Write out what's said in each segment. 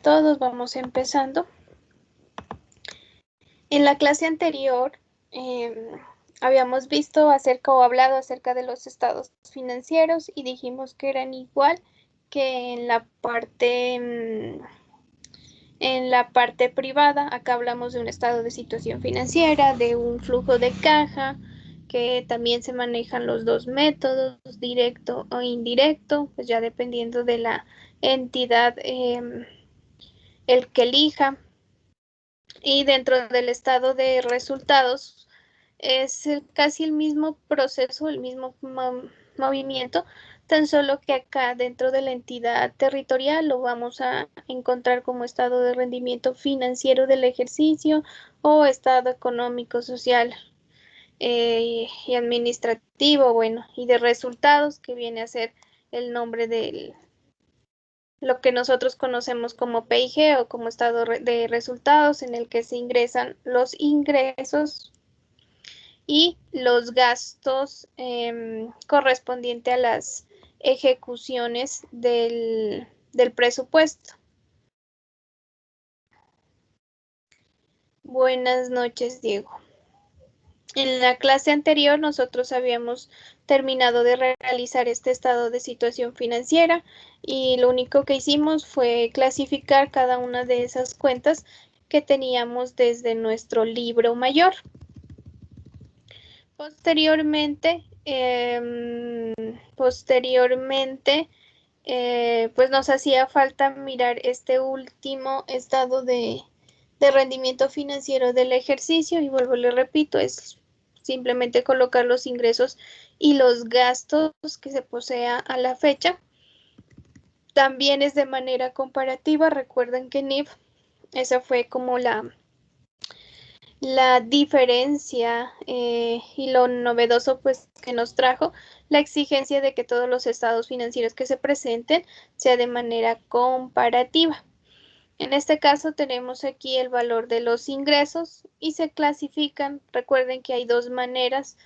todos, vamos empezando. En la clase anterior habíamos visto acerca o hablado acerca de los estados financieros y dijimos que eran igual que en la parte privada. Acá hablamos de un estado de situación financiera, de un flujo de caja, que también se manejan los dos métodos, directo o indirecto, pues ya dependiendo de la entidad el que elija. Y dentro del estado de resultados es casi el mismo proceso, el mismo movimiento, tan solo que acá dentro de la entidad territorial lo vamos a encontrar como estado de rendimiento financiero del ejercicio o estado económico, social y administrativo, bueno, y de resultados, que viene a ser el nombre del lo que nosotros conocemos como PIG o como estado de resultados, en el que se ingresan los ingresos y los gastos correspondientes a las ejecuciones del presupuesto. Buenas noches, Diego. En la clase anterior nosotros habíamos terminado de realizar este estado de situación financiera y lo único que hicimos fue clasificar cada una de esas cuentas que teníamos desde nuestro libro mayor. Posteriormente, pues nos hacía falta mirar este último estado de rendimiento financiero del ejercicio, y vuelvo, le repito, es simplemente colocar los ingresos y los gastos que se posea a la fecha. También es de manera comparativa. Recuerden que NIF, esa fue como la diferencia y lo novedoso pues que nos trajo la exigencia de que todos los estados financieros que se presenten sea de manera comparativa. En este caso tenemos aquí el valor de los ingresos y se clasifican. Recuerden que hay dos maneras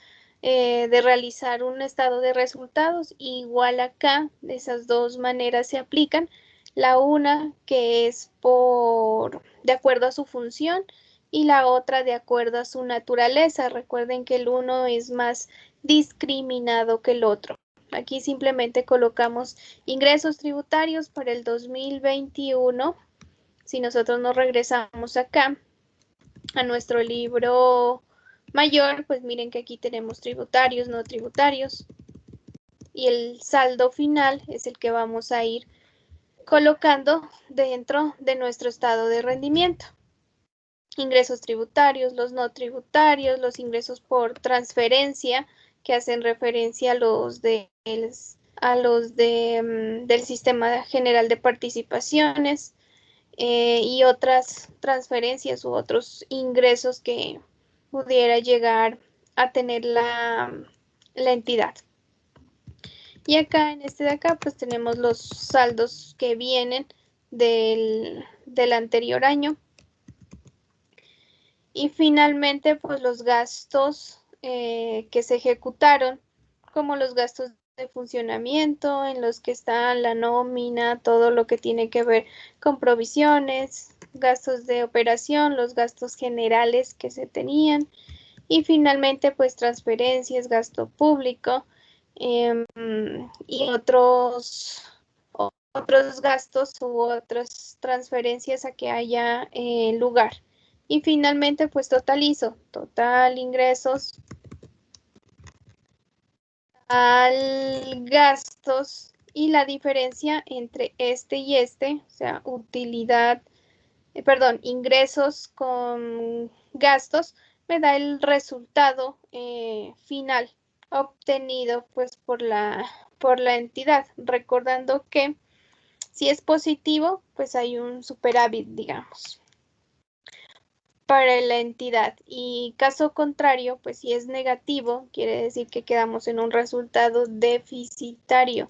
de realizar un estado de resultados. Igual acá, esas dos maneras se aplican. La una que es de acuerdo a su función y la otra de acuerdo a su naturaleza. Recuerden que el uno es más discriminado que el otro. Aquí simplemente colocamos ingresos tributarios para el 2021. Si nosotros nos regresamos acá a nuestro libro mayor, pues miren que aquí tenemos tributarios, no tributarios, y el saldo final es el que vamos a ir colocando dentro de nuestro estado de rendimiento. Ingresos tributarios, los no tributarios, los ingresos por transferencia, que hacen referencia a los del Sistema General de Participaciones, y otras transferencias u otros ingresos que pudiera llegar a tener la entidad. Y acá en este de acá pues tenemos los saldos que vienen del anterior año. Y finalmente pues los gastos que se ejecutaron, como los gastos de funcionamiento, en los que está la nómina, todo lo que tiene que ver con provisiones, gastos de operación, los gastos generales que se tenían, y finalmente pues transferencias, gasto público y otros gastos u otras transferencias a que haya lugar. Y finalmente pues totalizo total ingresos al gastos, y la diferencia entre este y este, o sea, ingresos con gastos, me da el resultado final obtenido pues por la entidad, recordando que si es positivo pues hay un superávit, digamos, para la entidad, y caso contrario, pues si es negativo, quiere decir que quedamos en un resultado deficitario,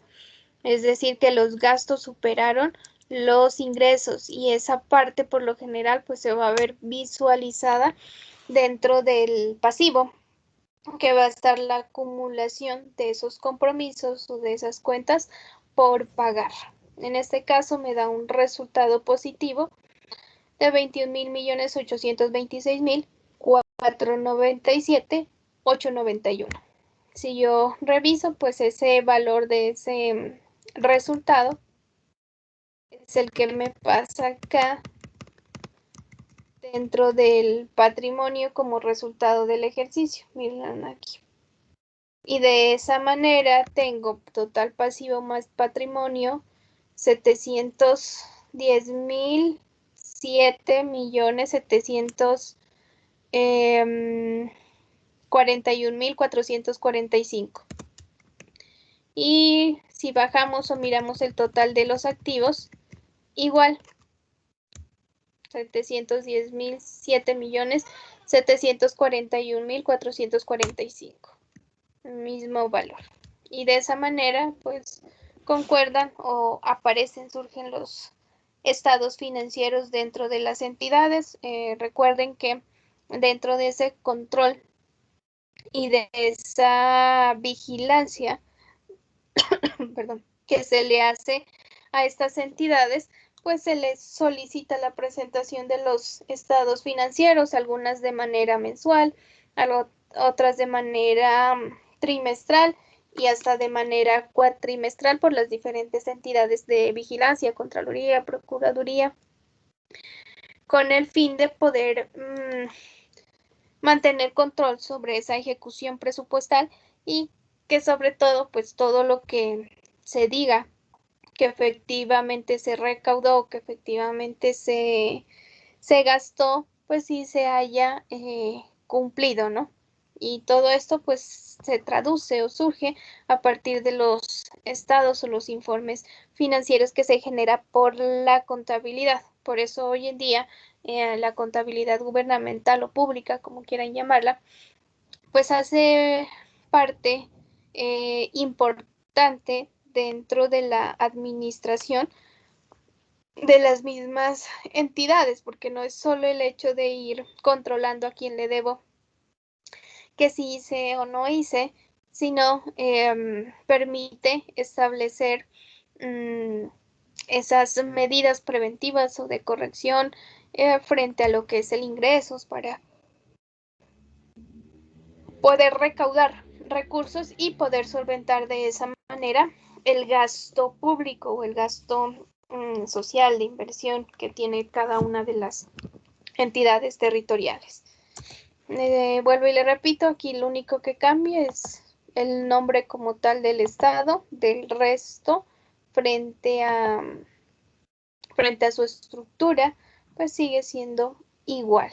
es decir, que los gastos superaron los ingresos, y esa parte por lo general pues se va a ver visualizada dentro del pasivo, que va a estar la acumulación de esos compromisos o de esas cuentas por pagar. En este caso me da un resultado positivo de 21.826.497.891. Si yo reviso, pues ese valor de ese resultado es el que me pasa acá dentro del patrimonio como resultado del ejercicio. Miren aquí. Y de esa manera tengo total pasivo más patrimonio 710.741.445. Y si bajamos o miramos el total de los activos, igual 717.741.445. Mismo valor. Y de esa manera, pues, concuerdan o aparecen, surgen los estados financieros dentro de las entidades. Recuerden que dentro de ese control y de esa vigilancia, perdón, que se le hace a estas entidades, pues se les solicita la presentación de los estados financieros, algunas de manera mensual, otras de manera trimestral y hasta de manera cuatrimestral por las diferentes entidades de vigilancia, Contraloría, Procuraduría, con el fin de poder mantener control sobre esa ejecución presupuestal y que sobre todo, pues todo lo que se diga que efectivamente se recaudó, que efectivamente se gastó, pues sí se haya cumplido, ¿no? Y todo esto pues se traduce o surge a partir de los estados o los informes financieros que se genera por la contabilidad. Por eso hoy en día la contabilidad gubernamental o pública, como quieran llamarla, pues hace parte importante dentro de la administración de las mismas entidades, porque no es solo el hecho de ir controlando a quién le debo, que si hice o no hice, sino permite establecer esas medidas preventivas o de corrección frente a lo que es el ingresos para poder recaudar recursos y poder solventar de esa manera el gasto público o el gasto social de inversión que tiene cada una de las entidades territoriales. Vuelvo y le repito, aquí lo único que cambia es el nombre como tal del estado, del resto frente a su estructura, pues sigue siendo igual.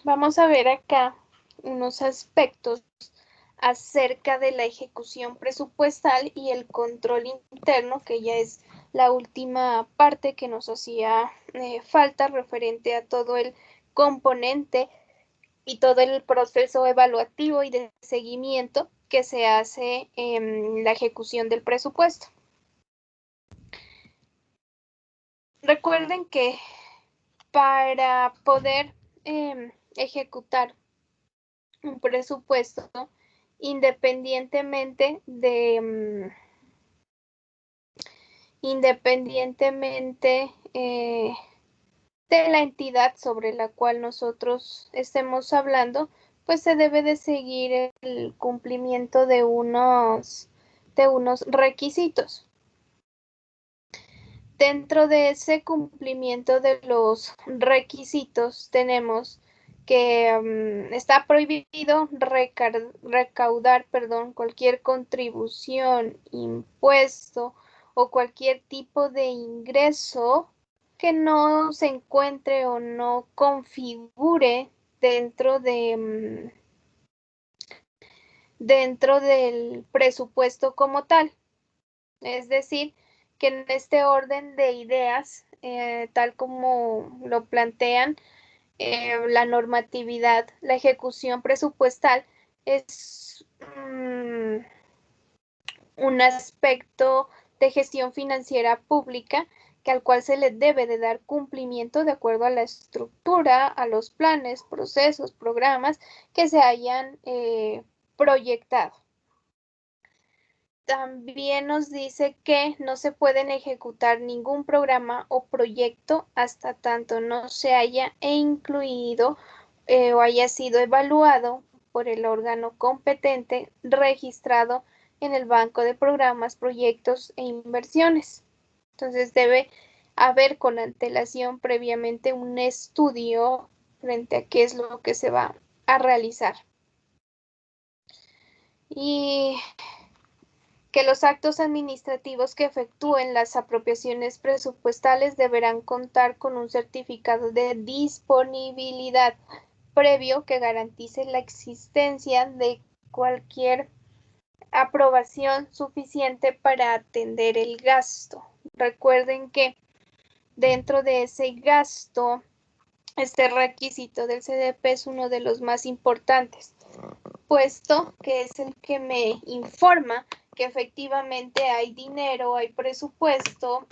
Vamos a ver acá unos aspectos acerca de la ejecución presupuestal y el control interno, que ya es la última parte que nos hacía falta referente a todo el componente y todo el proceso evaluativo y de seguimiento que se hace en la ejecución del presupuesto. Recuerden que para poder ejecutar un presupuesto, independientemente de de la entidad sobre la cual nosotros estemos hablando, pues se debe de seguir el cumplimiento de unos requisitos. Dentro de ese cumplimiento de los requisitos tenemos que está prohibido recaudar, cualquier contribución, impuesto o cualquier tipo de ingreso que no se encuentre o no configure dentro del presupuesto como tal. Es decir, que en este orden de ideas, tal como lo plantean la normatividad, la ejecución presupuestal es un aspecto de gestión financiera pública que al cual se le debe de dar cumplimiento de acuerdo a la estructura, a los planes, procesos, programas que se hayan proyectado. También nos dice que no se pueden ejecutar ningún programa o proyecto hasta tanto no se haya incluido o haya sido evaluado por el órgano competente registrado en el Banco de Programas, Proyectos e Inversiones. Entonces debe haber con antelación previamente un estudio frente a qué es lo que se va a realizar. Y que los actos administrativos que efectúen las apropiaciones presupuestales deberán contar con un certificado de disponibilidad previo que garantice la existencia de cualquier aprobación suficiente para atender el gasto. Recuerden que dentro de ese gasto, este requisito del CDP es uno de los más importantes, puesto que es el que me informa que efectivamente hay dinero, hay presupuesto,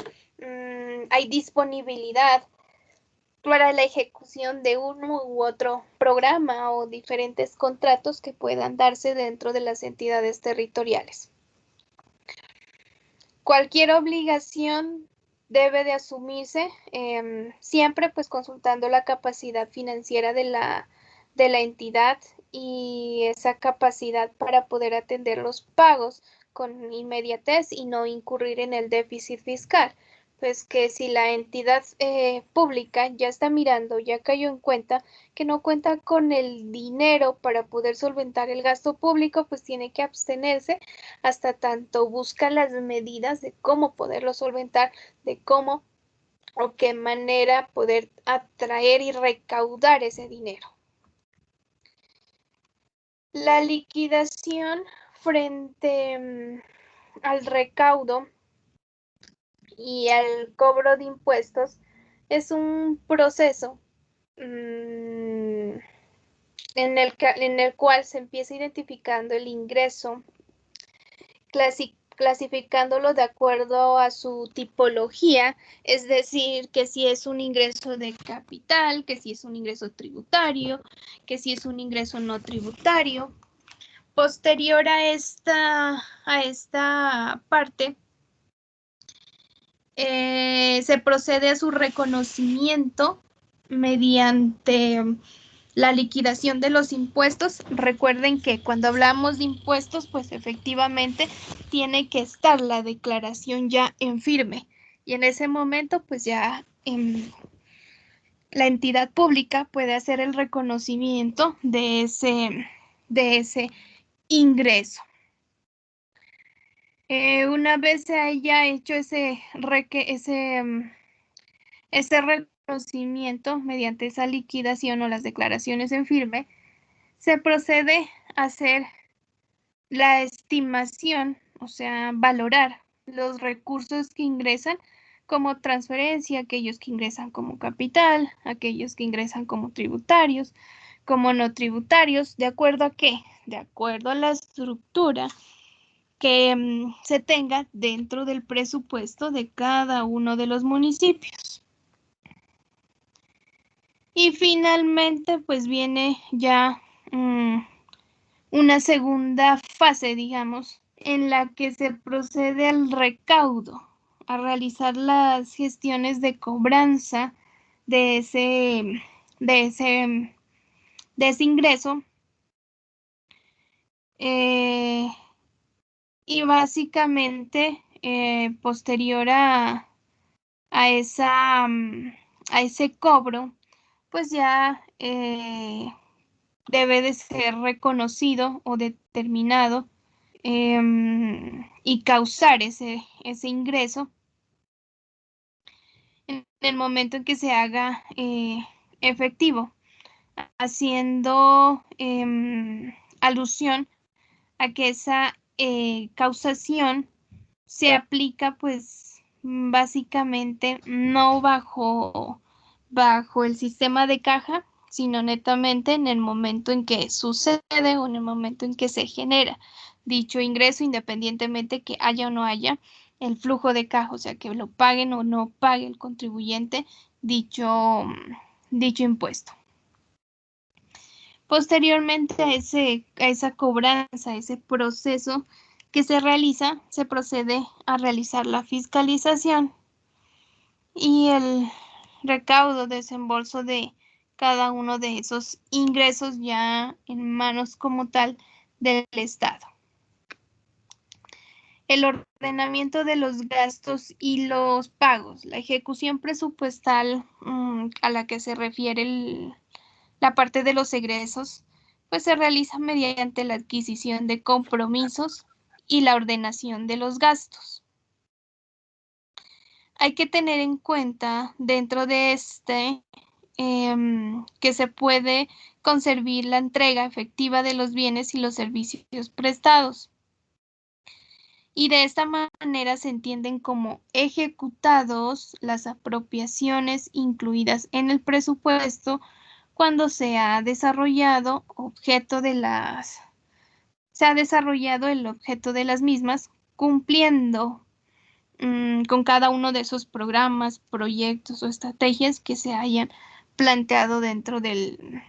hay disponibilidad para la ejecución de uno u otro programa o diferentes contratos que puedan darse dentro de las entidades territoriales. Cualquier obligación debe de asumirse siempre pues consultando la capacidad financiera de la entidad y esa capacidad para poder atender los pagos con inmediatez y no incurrir en el déficit fiscal. Pues que si la entidad pública ya está mirando, ya cayó en cuenta que no cuenta con el dinero para poder solventar el gasto público, pues tiene que abstenerse hasta tanto busca las medidas de cómo poderlo solventar, de cómo o qué manera poder atraer y recaudar ese dinero. La liquidación frente al recaudo y al cobro de impuestos es un proceso en el cual se empieza identificando el ingreso, clasificándolo de acuerdo a su tipología, es decir, que si es un ingreso de capital, que si es un ingreso tributario, que si es un ingreso no tributario. Posterior a esta parte, se procede a su reconocimiento mediante la liquidación de los impuestos. Recuerden que cuando hablamos de impuestos, pues efectivamente tiene que estar la declaración ya en firme. Y en ese momento, pues ya la entidad pública puede hacer el reconocimiento de ese ingreso. Una vez se haya hecho ese reconocimiento mediante esa liquidación o las declaraciones en firme, se procede a hacer la estimación, o sea, valorar los recursos que ingresan como transferencia, aquellos que ingresan como capital, aquellos que ingresan como tributarios, como no tributarios, ¿de acuerdo a qué? De acuerdo a la estructura que se tenga dentro del presupuesto de cada uno de los municipios. Y finalmente, pues viene ya una segunda fase, digamos, en la que se procede al recaudo, a realizar las gestiones de cobranza de ese ingreso. Y básicamente, posterior a ese cobro, pues ya debe de ser reconocido o determinado y causar ese ingreso en el momento en que se haga efectivo, haciendo alusión a que esa causación se aplica pues básicamente no bajo el sistema de caja, sino netamente en el momento en que sucede o en el momento en que se genera dicho ingreso, independientemente que haya o no haya el flujo de caja, o sea, que lo paguen o no pague el contribuyente dicho impuesto. Posteriormente a esa cobranza, a ese proceso, que se realiza, se procede a realizar la fiscalización y el recaudo, desembolso de cada uno de esos ingresos ya en manos como tal del Estado. El ordenamiento de los gastos y los pagos. La ejecución presupuestal a la que se refiere la parte de los egresos, pues se realiza mediante la adquisición de compromisos y la ordenación de los gastos. Hay que tener en cuenta dentro de que se puede conservar la entrega efectiva de los bienes y los servicios prestados. Y de esta manera se entienden como ejecutados las apropiaciones incluidas en el presupuesto cuando se ha desarrollado el objeto de las mismas, cumpliendo con cada uno de esos programas, proyectos o estrategias que se hayan planteado dentro del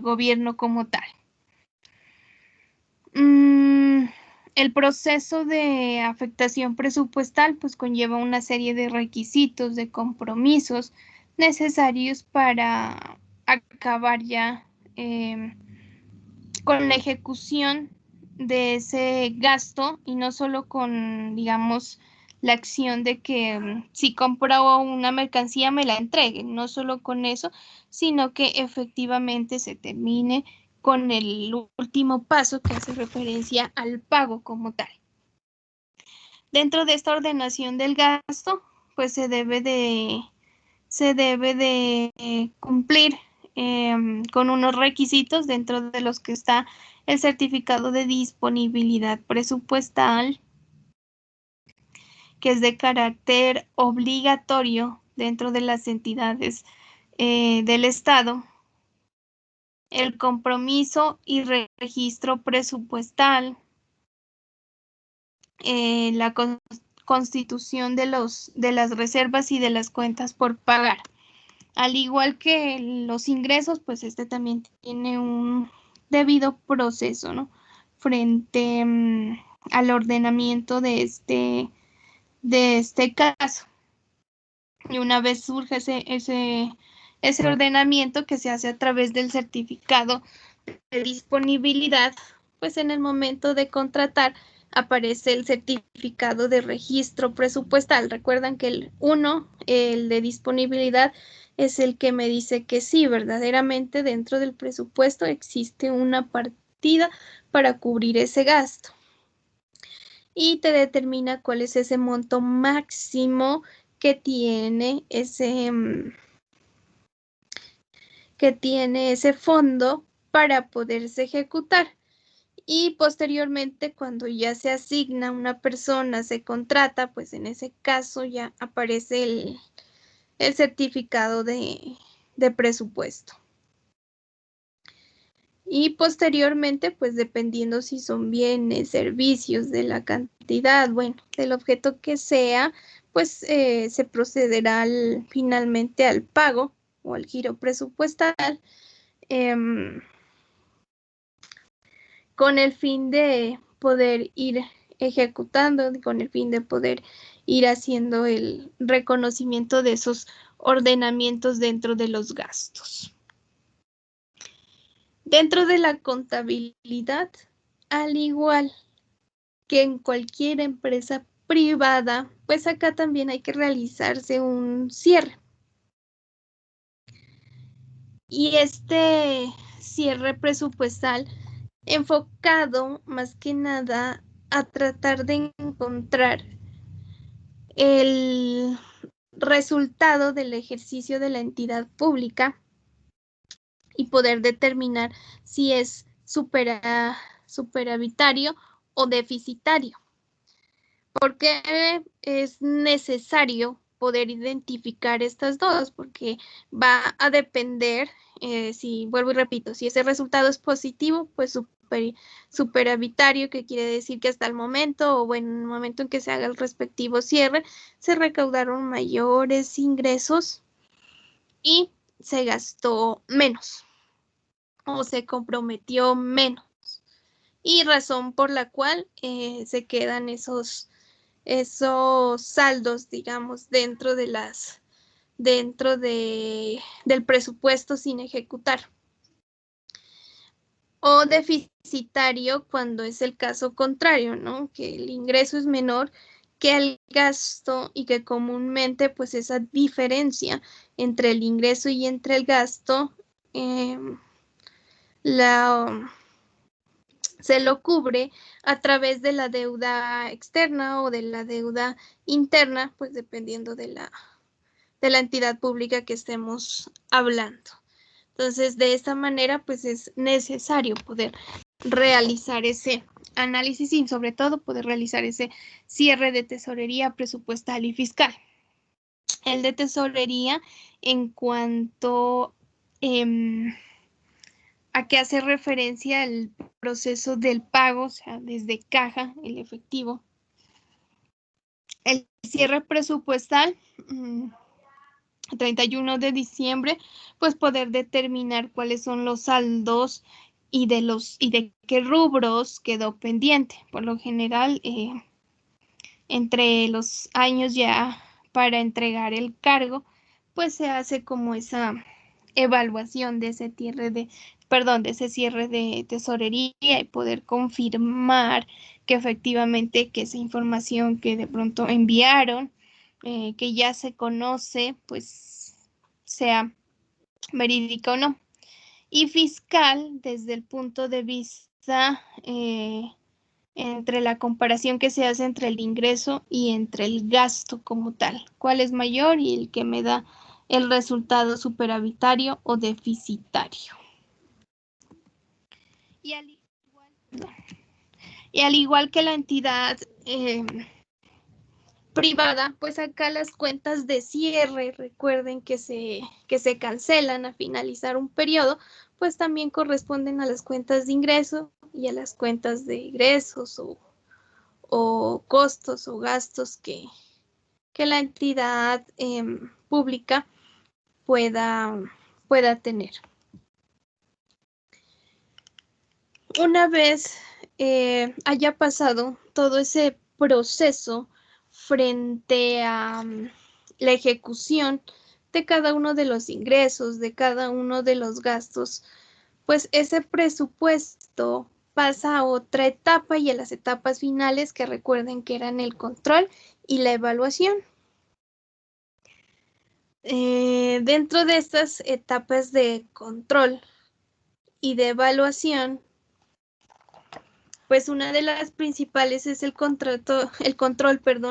gobierno como tal. El proceso de afectación presupuestal pues conlleva una serie de requisitos, de compromisos necesarios para acabar ya con la ejecución de ese gasto y no solo con, digamos, la acción de que si compro una mercancía me la entreguen, no solo con eso, sino que efectivamente se termine con el último paso que hace referencia al pago como tal. Dentro de esta ordenación del gasto, pues se debe de cumplir con unos requisitos dentro de los que está el certificado de disponibilidad presupuestal, que es de carácter obligatorio dentro de las entidades del Estado, el compromiso y registro presupuestal, la constitución de las reservas y de las cuentas por pagar. Al igual que los ingresos, pues este también tiene un debido proceso, ¿no? Frente al ordenamiento de este caso. Y una vez surge ese ordenamiento que se hace a través del certificado de disponibilidad, pues en el momento de contratar aparece el certificado de registro presupuestal. Recuerdan que el de disponibilidad, es el que me dice que sí, verdaderamente dentro del presupuesto existe una partida para cubrir ese gasto. Y te determina cuál es ese monto máximo que tiene ese fondo para poderse ejecutar. Y posteriormente, cuando ya se asigna una persona, se contrata, pues en ese caso ya aparece el certificado de presupuesto. Y posteriormente, pues dependiendo si son bienes, servicios, de la cantidad, bueno, del objeto que sea, pues se procederá finalmente al pago o al giro presupuestal. Con el fin de poder ir ejecutando, con el fin de poder ir haciendo el reconocimiento de esos ordenamientos dentro de los gastos. Dentro de la contabilidad, al igual que en cualquier empresa privada, pues acá también hay que realizarse un cierre. Y este cierre presupuestal enfocado más que nada a tratar de encontrar el resultado del ejercicio de la entidad pública y poder determinar si es superavitario o deficitario. Porque es necesario poder identificar estas dos, porque va a depender, si vuelvo y repito, si ese resultado es positivo, pues superavitario, que quiere decir que hasta el momento o en el momento en que se haga el respectivo cierre, se recaudaron mayores ingresos y se gastó menos o se comprometió menos. y razón por la cual se quedan esos saldos, digamos, dentro del presupuesto sin ejecutar. O deficitario cuando es el caso contrario, ¿no? Que el ingreso es menor que el gasto y que comúnmente pues esa diferencia entre el ingreso y entre el gasto se lo cubre a través de la deuda externa o de la deuda interna, pues dependiendo de la entidad pública que estemos hablando. Entonces, de esta manera, pues es necesario poder realizar ese análisis y sobre todo poder realizar ese cierre de tesorería presupuestal y fiscal. El de tesorería en cuanto a que hace referencia al proceso del pago, o sea, desde caja, el efectivo. El cierre presupuestal, 31 de diciembre, pues poder determinar cuáles son los saldos y de qué rubros quedó pendiente. Por lo general, entre los años ya para entregar el cargo, pues se hace como esa evaluación de ese cierre de tesorería y poder confirmar que efectivamente que esa información que de pronto enviaron, que ya se conoce, pues sea verídica o no. Y fiscal, desde el punto de vista entre la comparación que se hace entre el ingreso y entre el gasto como tal. ¿Cuál es mayor y el que me da el resultado superavitario o deficitario? Y al igual que la entidad privada, pues acá las cuentas de cierre, recuerden que se cancelan a finalizar un periodo, pues también corresponden a las cuentas de ingreso y a las cuentas de egresos o costos o gastos que la entidad pública pueda tener. Una vez haya pasado todo ese proceso frente a la ejecución de cada uno de los ingresos, de cada uno de los gastos, pues ese presupuesto pasa a otra etapa y a las etapas finales que recuerden que eran el control y la evaluación. Dentro de estas etapas de control y de evaluación, pues una de las principales es el control,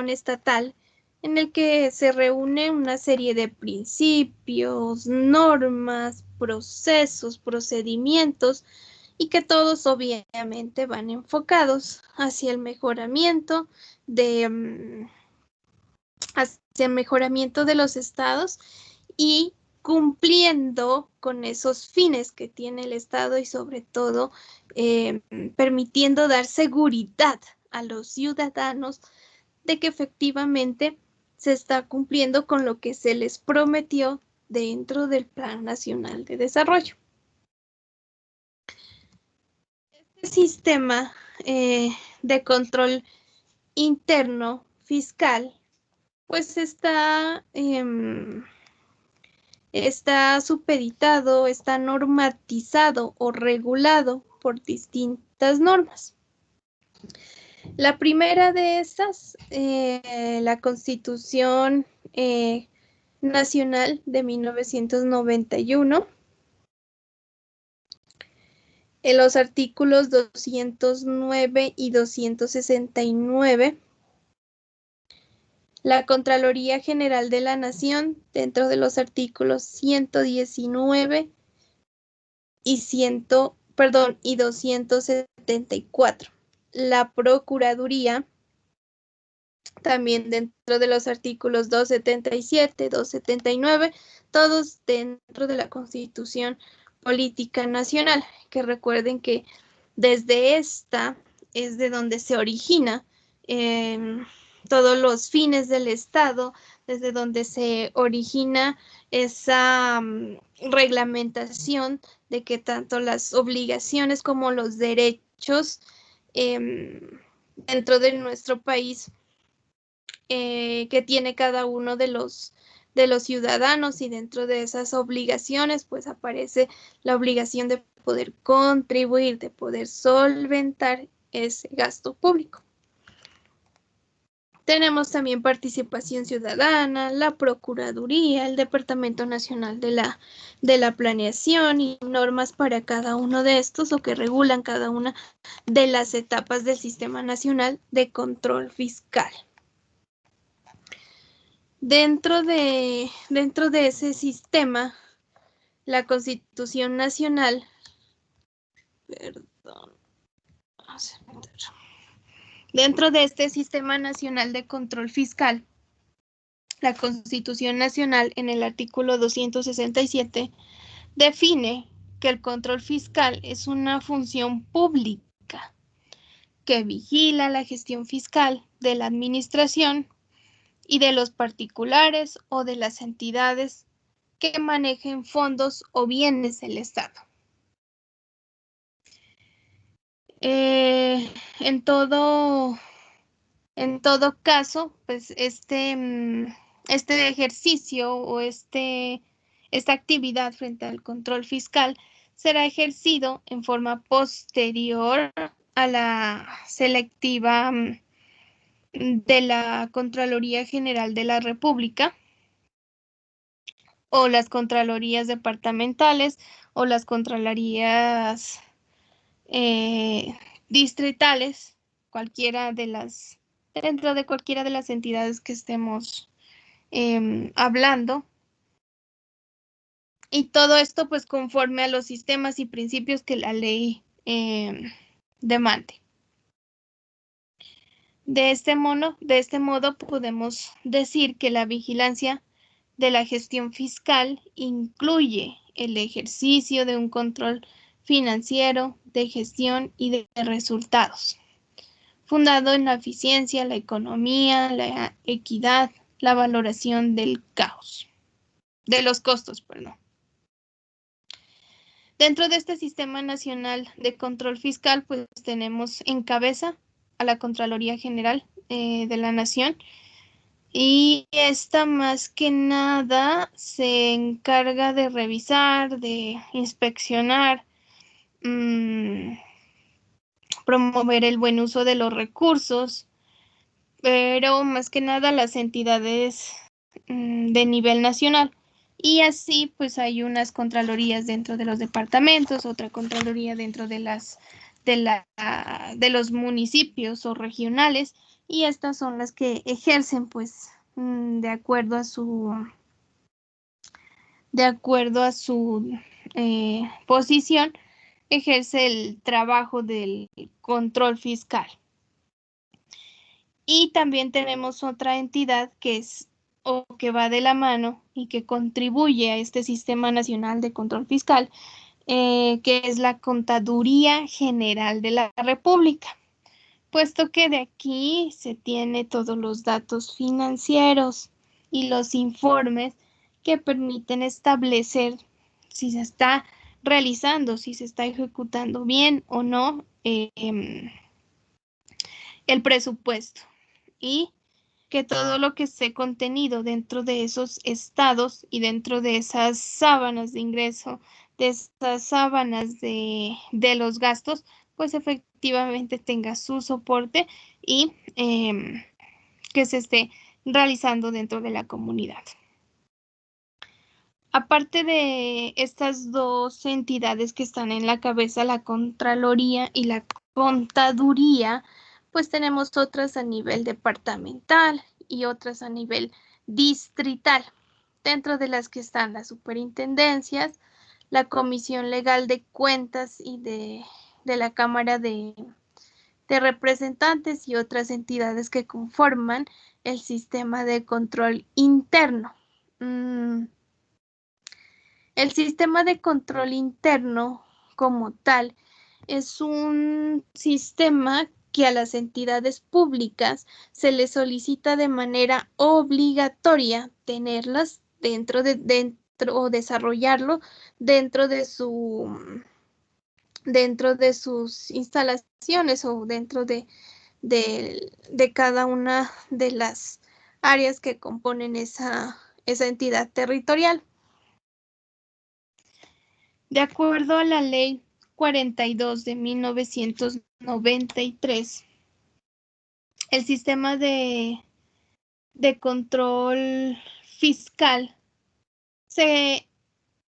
estatal, en el que se reúne una serie de principios, normas, procesos, procedimientos, y que todos obviamente van enfocados hacia el mejoramiento de los estados y cumpliendo con esos fines que tiene el Estado y sobre todo permitiendo dar seguridad a los ciudadanos de que efectivamente se está cumpliendo con lo que se les prometió dentro del Plan Nacional de Desarrollo. Este sistema de control interno fiscal pues está supeditado, está normatizado o regulado por distintas normas. La primera de estas, la Constitución Nacional de 1991, en los artículos 209 y 269, la Contraloría General de la Nación, dentro de los artículos 119 y 274. La Procuraduría, también dentro de los artículos 277, 279, todos dentro de la Constitución Política Nacional, que recuerden que desde esta es de donde se origina todos los fines del Estado, desde donde se origina esa reglamentación de que tanto las obligaciones como los derechos dentro de nuestro país que tiene cada uno de los ciudadanos, y dentro de esas obligaciones pues aparece la obligación de poder contribuir, de poder solventar ese gasto público. Tenemos también participación ciudadana, la Procuraduría, el Departamento Nacional de la Planeación y normas para cada uno de estos o que regulan cada una de las etapas del Sistema Nacional de Control Fiscal. Dentro de ese sistema, la Constitución Nacional, dentro de este Sistema Nacional de Control Fiscal, la Constitución Nacional en el artículo 267 define que el control fiscal es una función pública que vigila la gestión fiscal de la administración y de los particulares o de las entidades que manejen fondos o bienes del Estado. En todo caso, pues este ejercicio o esta actividad frente al control fiscal será ejercido en forma posterior a la selectiva de la Contraloría General de la República o las Contralorías departamentales o las Contralorías distritales, dentro de cualquiera de las entidades que estemos hablando. Y todo esto pues conforme a los sistemas y principios que la ley demande. De este modo podemos decir que la vigilancia de la gestión fiscal incluye el ejercicio de un control financiero, de gestión y de resultados, fundado en la eficiencia, la economía, la equidad, la valoración de los costos. Dentro de este Sistema Nacional de Control Fiscal, pues tenemos en cabeza a la Contraloría General de la Nación, y esta más que nada se encarga de revisar, de inspeccionar, promover el buen uso de los recursos, pero más que nada las entidades de nivel nacional. Y así pues hay unas contralorías dentro de los departamentos, otra contraloría dentro de los municipios o regionales, y estas son las que ejercen pues de acuerdo a su posición, ejerce el trabajo del control fiscal. Y también tenemos otra entidad que es o que va de la mano y que contribuye a este Sistema Nacional de Control Fiscal, que es la Contaduría General de la República, puesto que de aquí se tiene todos los datos financieros y los informes que permiten establecer si se está realizando, si se está ejecutando bien o no el presupuesto, y que todo lo que esté contenido dentro de esos estados y dentro de esas sábanas de ingreso, de esas sábanas de los gastos, pues efectivamente tenga su soporte y que se esté realizando dentro de la comunidad. Aparte de estas dos entidades que están en la cabeza, la Contraloría y la Contaduría, pues tenemos otras a nivel departamental y otras a nivel distrital, dentro de las que están las superintendencias, la Comisión Legal de Cuentas y de la Cámara de Representantes y otras entidades que conforman el sistema de control interno. El sistema de control interno como tal es un sistema que a las entidades públicas se les solicita de manera obligatoria tenerlas dentro o desarrollarlo dentro de su dentro de sus instalaciones o dentro de cada una de las áreas que componen esa entidad territorial. De acuerdo a la Ley 42 de 1993, el sistema de control fiscal se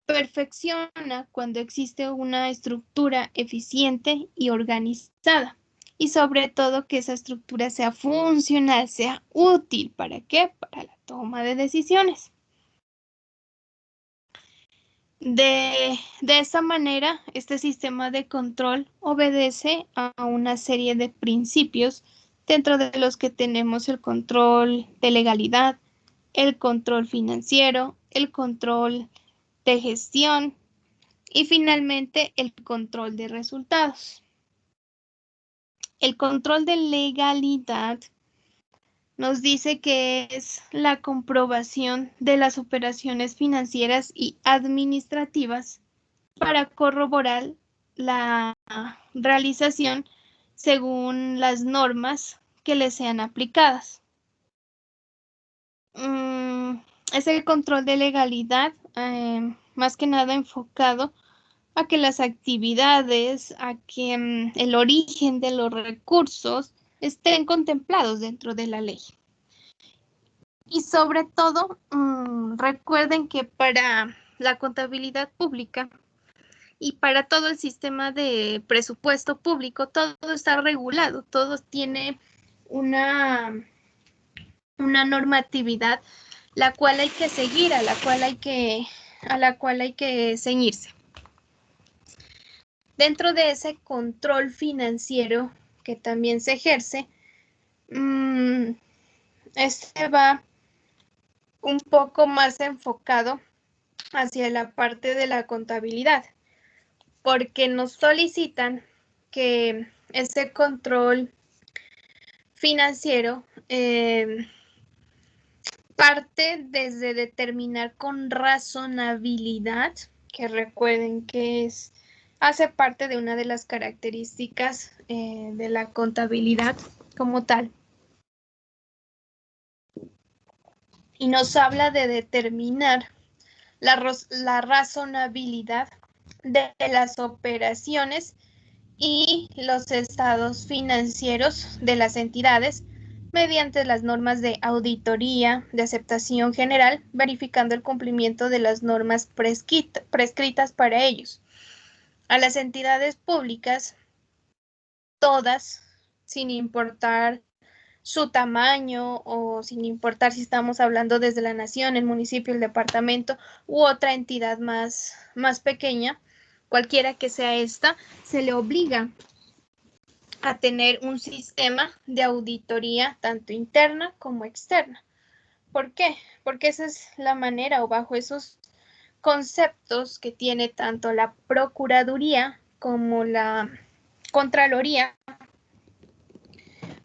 perfecciona cuando existe una estructura eficiente y organizada. Y sobre todo que esa estructura sea funcional, sea útil. ¿Para qué? Para la toma de decisiones. De esa manera, este sistema de control obedece a una serie de principios dentro de los que tenemos el control de legalidad, el control financiero, el control de gestión y finalmente el control de resultados. El control de legalidad nos dice que es la comprobación de las operaciones financieras y administrativas para corroborar la realización según las normas que les sean aplicadas. Es el control de legalidad, más que nada enfocado a que las actividades, a que el origen de los recursos estén contemplados dentro de la ley. Y sobre todo, recuerden que para la contabilidad pública y para todo el sistema de presupuesto público, todo está regulado, todo tiene una normatividad la cual hay que seguir, a la cual hay que ceñirse. Dentro de ese control financiero que también se ejerce, este va un poco más enfocado hacia la parte de la contabilidad, porque nos solicitan que ese control financiero parte desde determinar con razonabilidad, que recuerden que hace parte de una de las características de la contabilidad como tal. Y nos habla de determinar la razonabilidad de las operaciones y los estados financieros de las entidades mediante las normas de auditoría de aceptación general, verificando el cumplimiento de las normas prescritas para ellos. A las entidades públicas, todas, sin importar su tamaño o sin importar si estamos hablando desde la nación, el municipio, el departamento u otra entidad más pequeña, cualquiera que sea esta, se le obliga a tener un sistema de auditoría tanto interna como externa. ¿Por qué? Porque esa es la manera o bajo esos conceptos que tiene tanto la Procuraduría como la Contraloría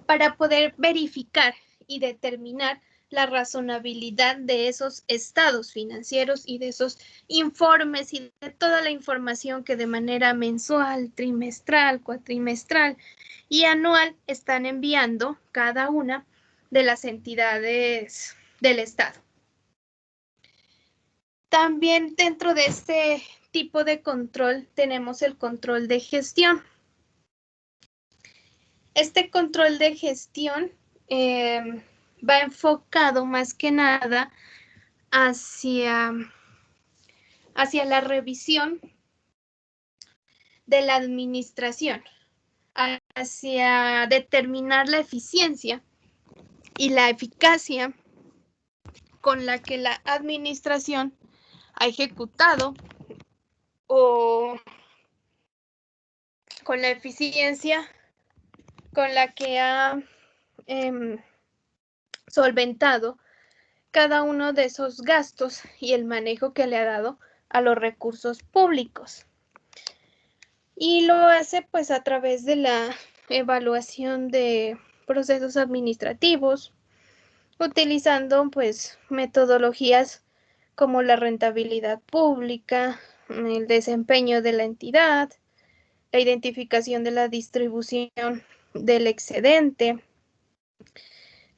para poder verificar y determinar la razonabilidad de esos estados financieros y de esos informes y de toda la información que de manera mensual, trimestral, cuatrimestral y anual están enviando cada una de las entidades del Estado. También dentro de este tipo de control tenemos el control de gestión. Este control de gestión va enfocado más que nada hacia la revisión de la administración, hacia determinar la eficiencia y la eficacia con la que la administración ha ejecutado o con la eficiencia con la que ha solventado cada uno de esos gastos y el manejo que le ha dado a los recursos públicos. Y lo hace pues a través de la evaluación de procesos administrativos, utilizando pues metodologías como la rentabilidad pública, el desempeño de la entidad, la identificación de la distribución del excedente,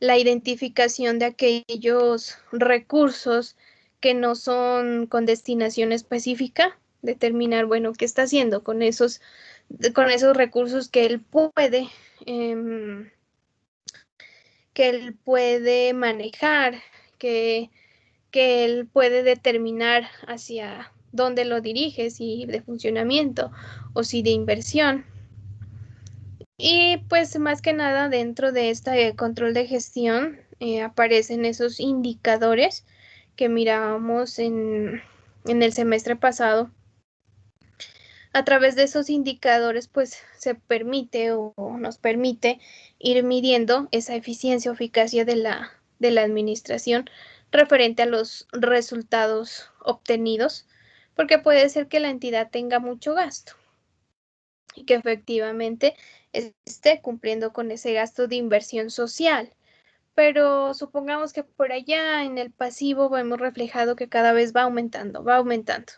la identificación de aquellos recursos que no son con destinación específica, determinar, bueno, qué está haciendo con esos recursos em, que él puede manejar, que, que él puede determinar hacia dónde lo dirige, si de funcionamiento o si de inversión. Y pues más que nada dentro de este control de gestión aparecen esos indicadores que mirábamos en el semestre pasado. A través de esos indicadores pues se permite o nos permite ir midiendo esa eficiencia o eficacia de la administración referente a los resultados obtenidos, porque puede ser que la entidad tenga mucho gasto y que efectivamente esté cumpliendo con ese gasto de inversión social. Pero supongamos que por allá en el pasivo vemos reflejado que cada vez va aumentando, va aumentando.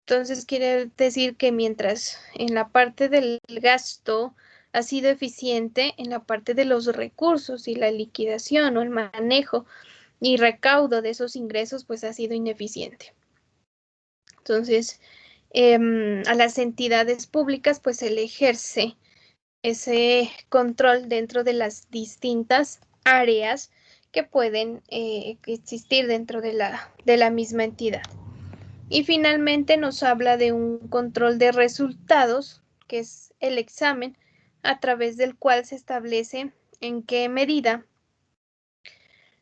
Entonces quiere decir que mientras en la parte del gasto ha sido eficiente, en la parte de los recursos y la liquidación o el manejo y recaudo de esos ingresos, pues ha sido ineficiente. Entonces, a las entidades públicas, pues se le ejerce ese control dentro de las distintas áreas que pueden existir dentro de la misma entidad. Y finalmente nos habla de un control de resultados, que es el examen a través del cual se establece en qué medida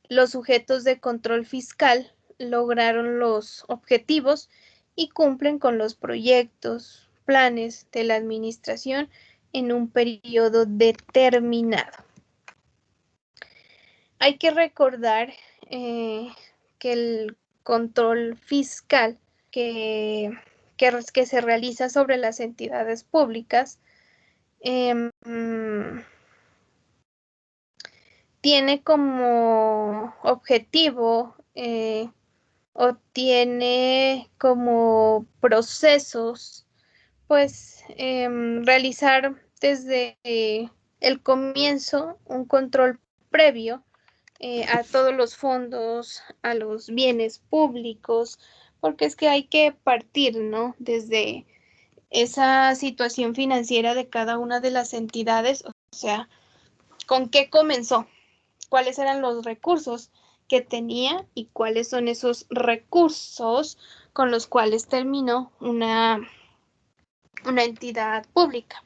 los sujetos de control fiscal lograron los objetivos y cumplen con los proyectos, planes de la administración en un periodo determinado. Hay que recordar que el control fiscal que se realiza sobre las entidades públicas tiene como objetivo o tiene como procesos, pues realizar desde el comienzo un control previo a todos los fondos, a los bienes públicos, porque es que hay que partir, ¿no? Desde esa situación financiera de cada una de las entidades, o sea, ¿con qué comenzó? ¿Cuáles eran los recursos que tenía y cuáles son esos recursos con los cuales terminó una entidad pública?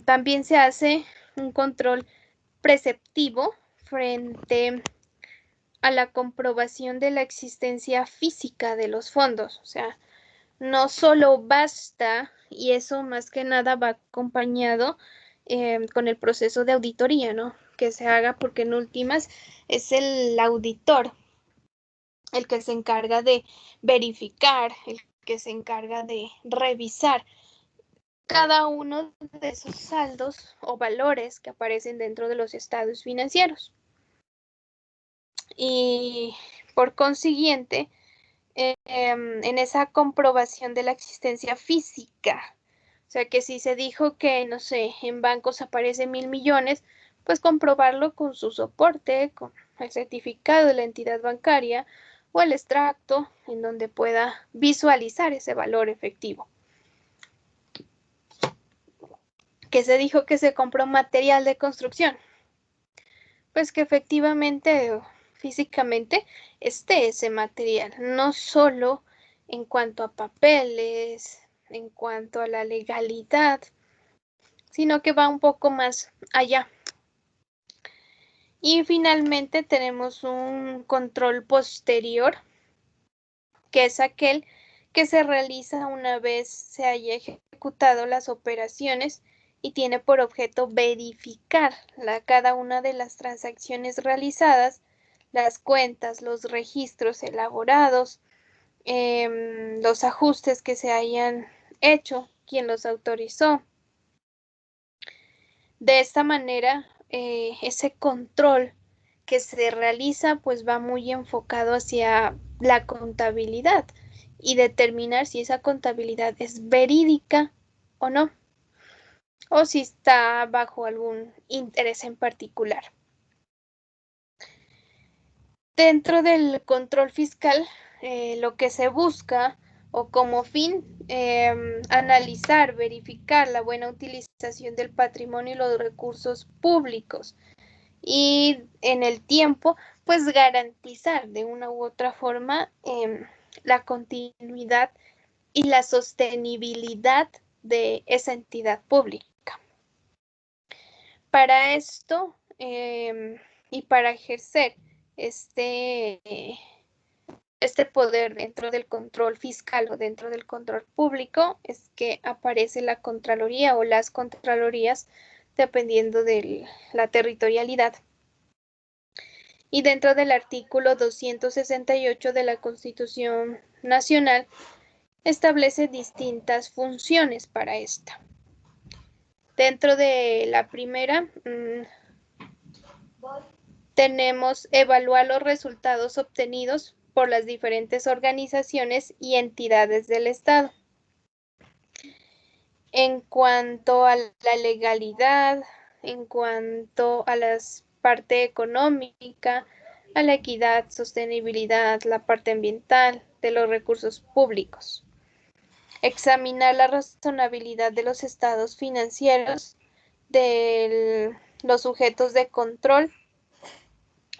También se hace un control preceptivo frente a la comprobación de la existencia física de los fondos. O sea, no solo basta, y eso más que nada va acompañado con el proceso de auditoría, ¿no? Que se haga porque en últimas es el auditor el que se encarga de verificar, el que se encarga de revisar cada uno de esos saldos o valores que aparecen dentro de los estados financieros. Y por consiguiente, en esa comprobación de la existencia física, o sea que si se dijo que, no sé, en bancos aparece 1.000 millones, pues comprobarlo con su soporte, con el certificado de la entidad bancaria o el extracto en donde pueda visualizar ese valor efectivo. Que se dijo que se compró material de construcción, pues que efectivamente físicamente esté ese material, no solo en cuanto a papeles, en cuanto a la legalidad, sino que va un poco más allá. Y finalmente tenemos un control posterior, que es aquel que se realiza una vez se haya ejecutado las operaciones y tiene por objeto verificar cada una de las transacciones realizadas, las cuentas, los registros elaborados, los ajustes que se hayan hecho, quién los autorizó. De esta manera, ese control que se realiza pues va muy enfocado hacia la contabilidad y determinar si esa contabilidad es verídica o no, o si está bajo algún interés en particular. Dentro del control fiscal, lo que se busca o como fin analizar, verificar la buena utilización del patrimonio y los recursos públicos y en el tiempo, pues garantizar de una u otra forma la continuidad y la sostenibilidad de esa entidad pública. Para esto y para ejercer este poder dentro del control fiscal o dentro del control público es que aparece la Contraloría o las Contralorías dependiendo de la territorialidad. Y dentro del artículo 268 de la Constitución Nacional establece distintas funciones para esta. Dentro de la primera, tenemos evaluar los resultados obtenidos por las diferentes organizaciones y entidades del Estado. En cuanto a la legalidad, en cuanto a la parte económica, a la equidad, sostenibilidad, la parte ambiental de los recursos públicos. Examinar la razonabilidad de los estados financieros de los sujetos de control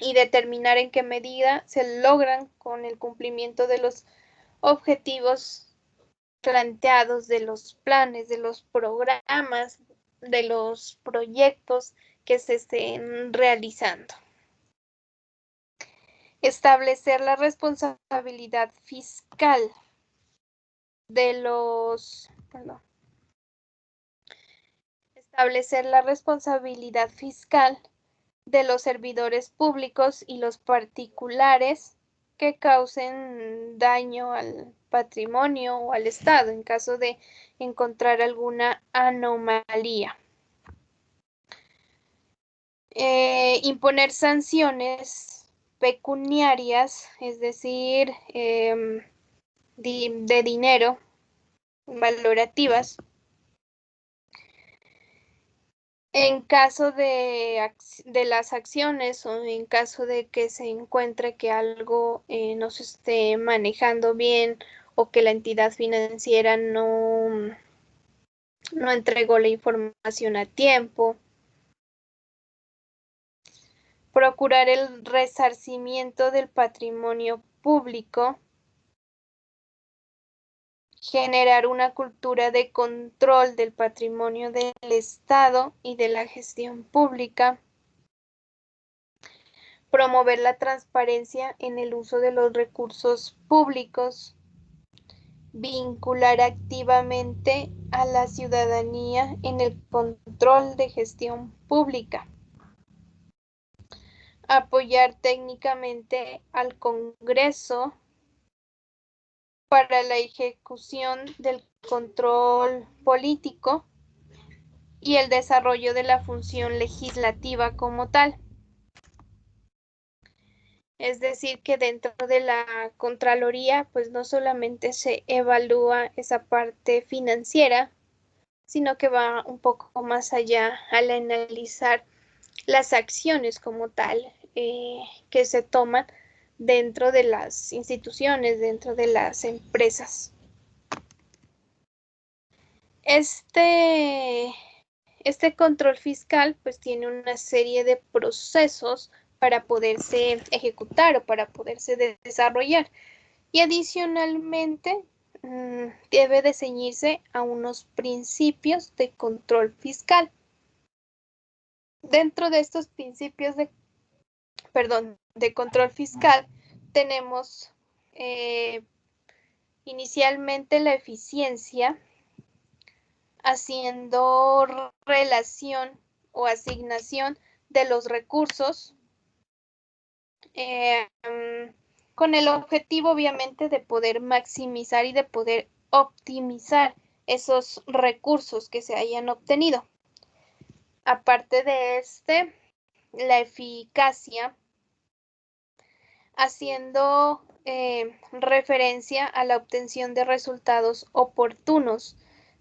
y determinar en qué medida se logran con el cumplimiento de los objetivos planteados, de los planes, de los programas, de los proyectos que se estén realizando. Establecer la responsabilidad fiscal de los, establecer la responsabilidad fiscal de los servidores públicos y los particulares que causen daño al patrimonio o al Estado en caso de encontrar alguna anomalía. Imponer sanciones pecuniarias, es decir, de dinero, valorativas, en caso de las acciones o en caso de que se encuentre que algo no se esté manejando bien o que la entidad financiera no entregó la información a tiempo. Procurar el resarcimiento del patrimonio público. Generar una cultura de control del patrimonio del Estado y de la gestión pública. Promover la transparencia en el uso de los recursos públicos. Vincular activamente a la ciudadanía en el control de gestión pública. Apoyar técnicamente al Congreso para la ejecución del control político y el desarrollo de la función legislativa como tal. Es decir, que dentro de la Contraloría, pues no solamente se evalúa esa parte financiera, sino que va un poco más allá al analizar las acciones como tal que se toman dentro de las instituciones, dentro de las empresas. Este control fiscal pues tiene una serie de procesos para poderse ejecutar o para poderse desarrollar y adicionalmente debe de ceñirse a unos principios de control fiscal. Dentro de estos principios de control fiscal tenemos inicialmente la eficiencia, haciendo relación o asignación de los recursos con el objetivo obviamente de poder maximizar y de poder optimizar esos recursos que se hayan obtenido. Aparte de la eficacia, haciendo referencia a la obtención de resultados oportunos,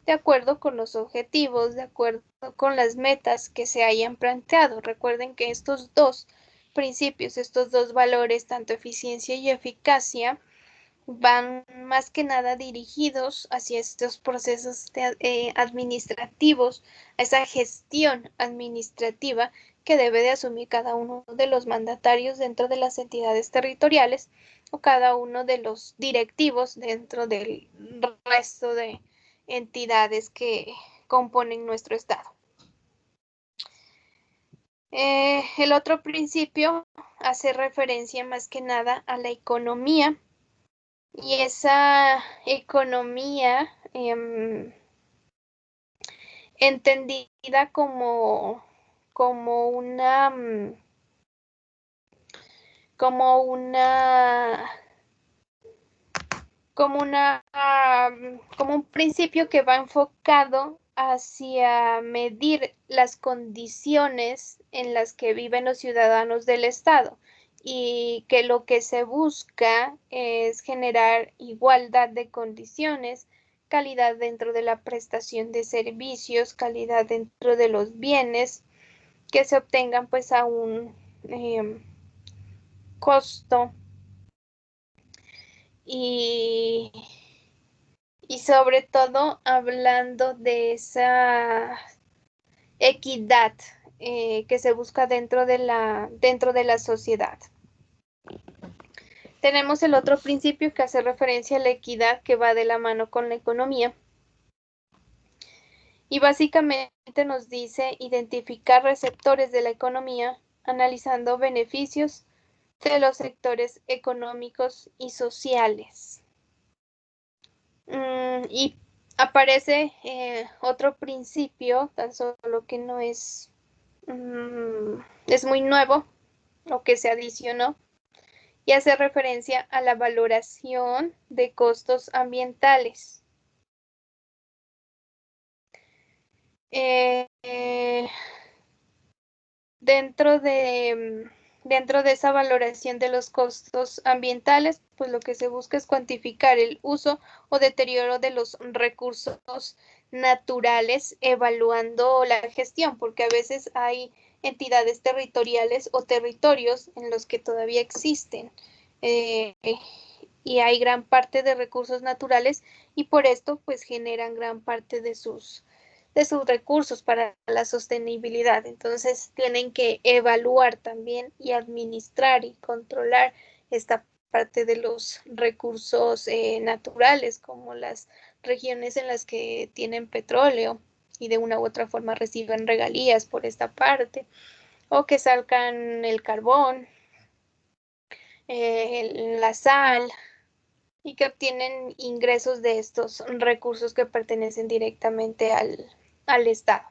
de acuerdo con los objetivos, de acuerdo con las metas que se hayan planteado. Recuerden que estos dos principios, estos dos valores, tanto eficiencia y eficacia, van más que nada dirigidos hacia estos procesos administrativos, a esa gestión administrativa que debe de asumir cada uno de los mandatarios dentro de las entidades territoriales o cada uno de los directivos dentro del resto de entidades que componen nuestro estado. El otro principio hace referencia más que nada a la economía, y esa economía entendida como una como un principio que va enfocado hacia medir las condiciones en las que viven los ciudadanos del estado, y que lo que se busca es generar igualdad de condiciones, calidad dentro de la prestación de servicios, calidad dentro de los bienes que se obtengan pues a un costo y sobre todo hablando de esa equidad que se busca dentro de la sociedad. Tenemos el otro principio que hace referencia a la equidad, que va de la mano con la economía. Y básicamente nos dice identificar receptores de la economía, analizando beneficios de los sectores económicos y sociales. Y aparece otro principio, tan solo que no es muy nuevo, o que se adicionó, y hace referencia a la valoración de costos ambientales. Dentro de esa valoración de los costos ambientales, pues lo que se busca es cuantificar el uso o deterioro de los recursos naturales, evaluando la gestión, porque a veces hay entidades territoriales o territorios en los que todavía existen y hay gran parte de recursos naturales, y por esto pues generan gran parte de sus recursos para la sostenibilidad. Entonces tienen que evaluar también y administrar y controlar esta parte de los recursos naturales, como las regiones en las que tienen petróleo y de una u otra forma reciben regalías por esta parte, o que sacan el carbón, la sal, y que obtienen ingresos de estos recursos que pertenecen directamente al Estado.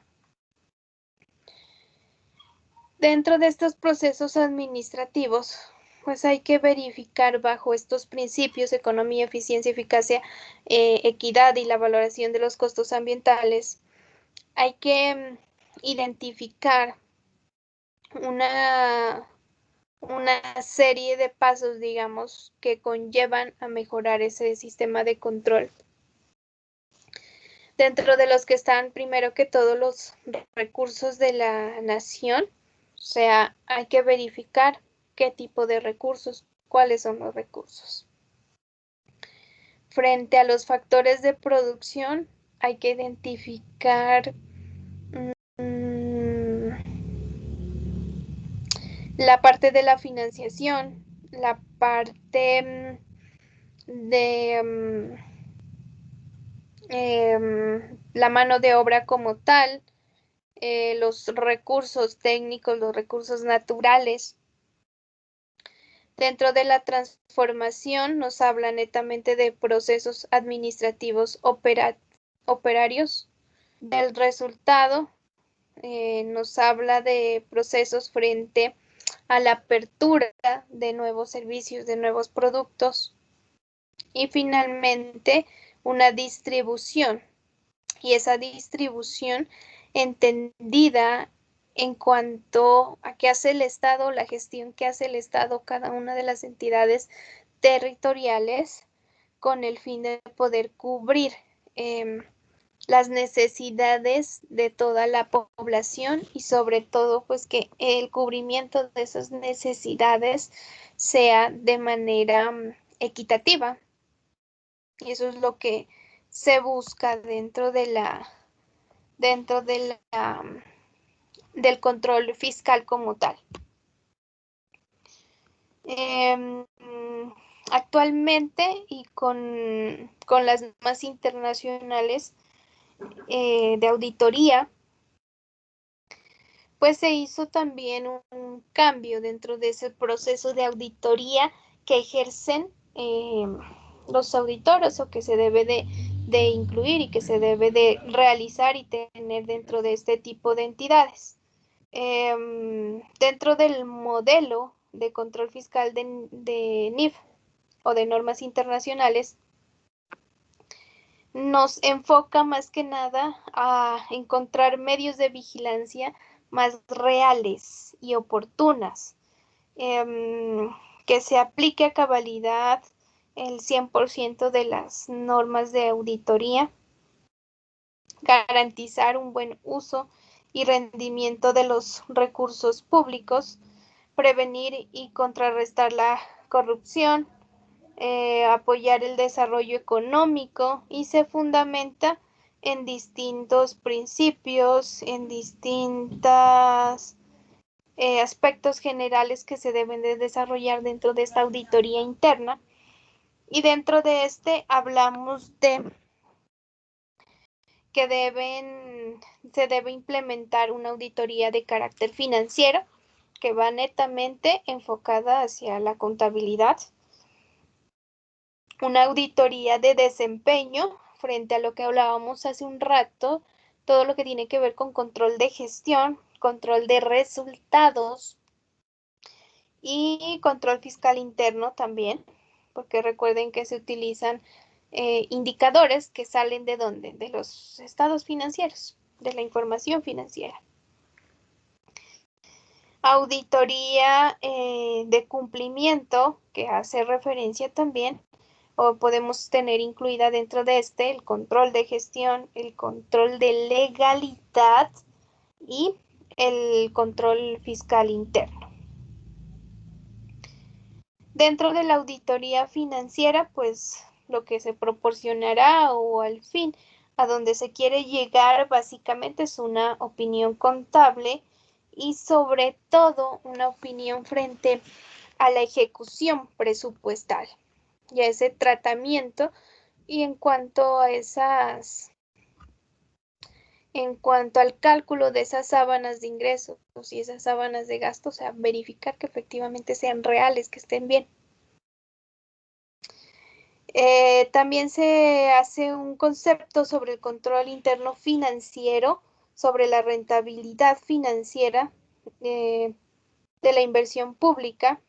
Dentro de estos procesos administrativos, pues hay que verificar bajo estos principios: economía, eficiencia, eficacia, equidad y la valoración de los costos ambientales. Hay que identificar una serie de pasos, digamos, que conllevan a mejorar ese sistema de control, dentro de los que están primero que todo los recursos de la nación. O sea, hay que verificar qué tipo de recursos, cuáles son los recursos. Frente a los factores de producción, hay que identificar la parte de la financiación, la parte de la mano de obra como tal, los recursos técnicos, los recursos naturales. Dentro de la transformación nos habla netamente de procesos administrativos operarios. Del resultado nos habla de procesos frente a la apertura de nuevos servicios, de nuevos productos. Y finalmente, una distribución. Y esa distribución entendida en cuanto a qué hace el Estado, la gestión que hace el Estado, cada una de las entidades territoriales con el fin de poder cubrir las necesidades de toda la población y sobre todo pues que el cubrimiento de esas necesidades sea de manera equitativa. Y eso es lo que se busca dentro de del control fiscal como tal. Actualmente y con las normas internacionales de auditoría, pues se hizo también un cambio dentro de ese proceso de auditoría que ejercen los auditores o que se debe de incluir y que se debe de realizar y tener dentro de este tipo de entidades. Dentro del modelo de control fiscal de NIF o de normas internacionales, nos enfoca más que nada a encontrar medios de vigilancia más reales y oportunas, que se aplique a cabalidad el 100% de las normas de auditoría, garantizar un buen uso y rendimiento de los recursos públicos, prevenir y contrarrestar la corrupción, apoyar el desarrollo económico y se fundamenta en distintos principios, en distintos aspectos generales que se deben de desarrollar dentro de esta auditoría interna. Y dentro de este hablamos de que se debe implementar una auditoría de carácter financiero que va netamente enfocada hacia la contabilidad, una auditoría de desempeño frente a lo que hablábamos hace un rato, todo lo que tiene que ver con control de gestión, control de resultados y control fiscal interno también, porque recuerden que se utilizan indicadores que salen ¿de dónde? De los estados financieros, de la información financiera. Auditoría de cumplimiento, que hace referencia también, o podemos tener incluida dentro de el control de gestión, el control de legalidad y el control fiscal interno. Dentro de la auditoría financiera, pues lo que se proporcionará o al fin a donde se quiere llegar básicamente es una opinión contable y sobre todo una opinión frente a la ejecución presupuestal y a ese tratamiento y en cuanto al cálculo de esas sábanas de ingresos y esas sábanas de gastos, o sea, verificar que efectivamente sean reales, que estén bien. También se hace un concepto sobre el control interno financiero, sobre la rentabilidad financiera de la inversión pública.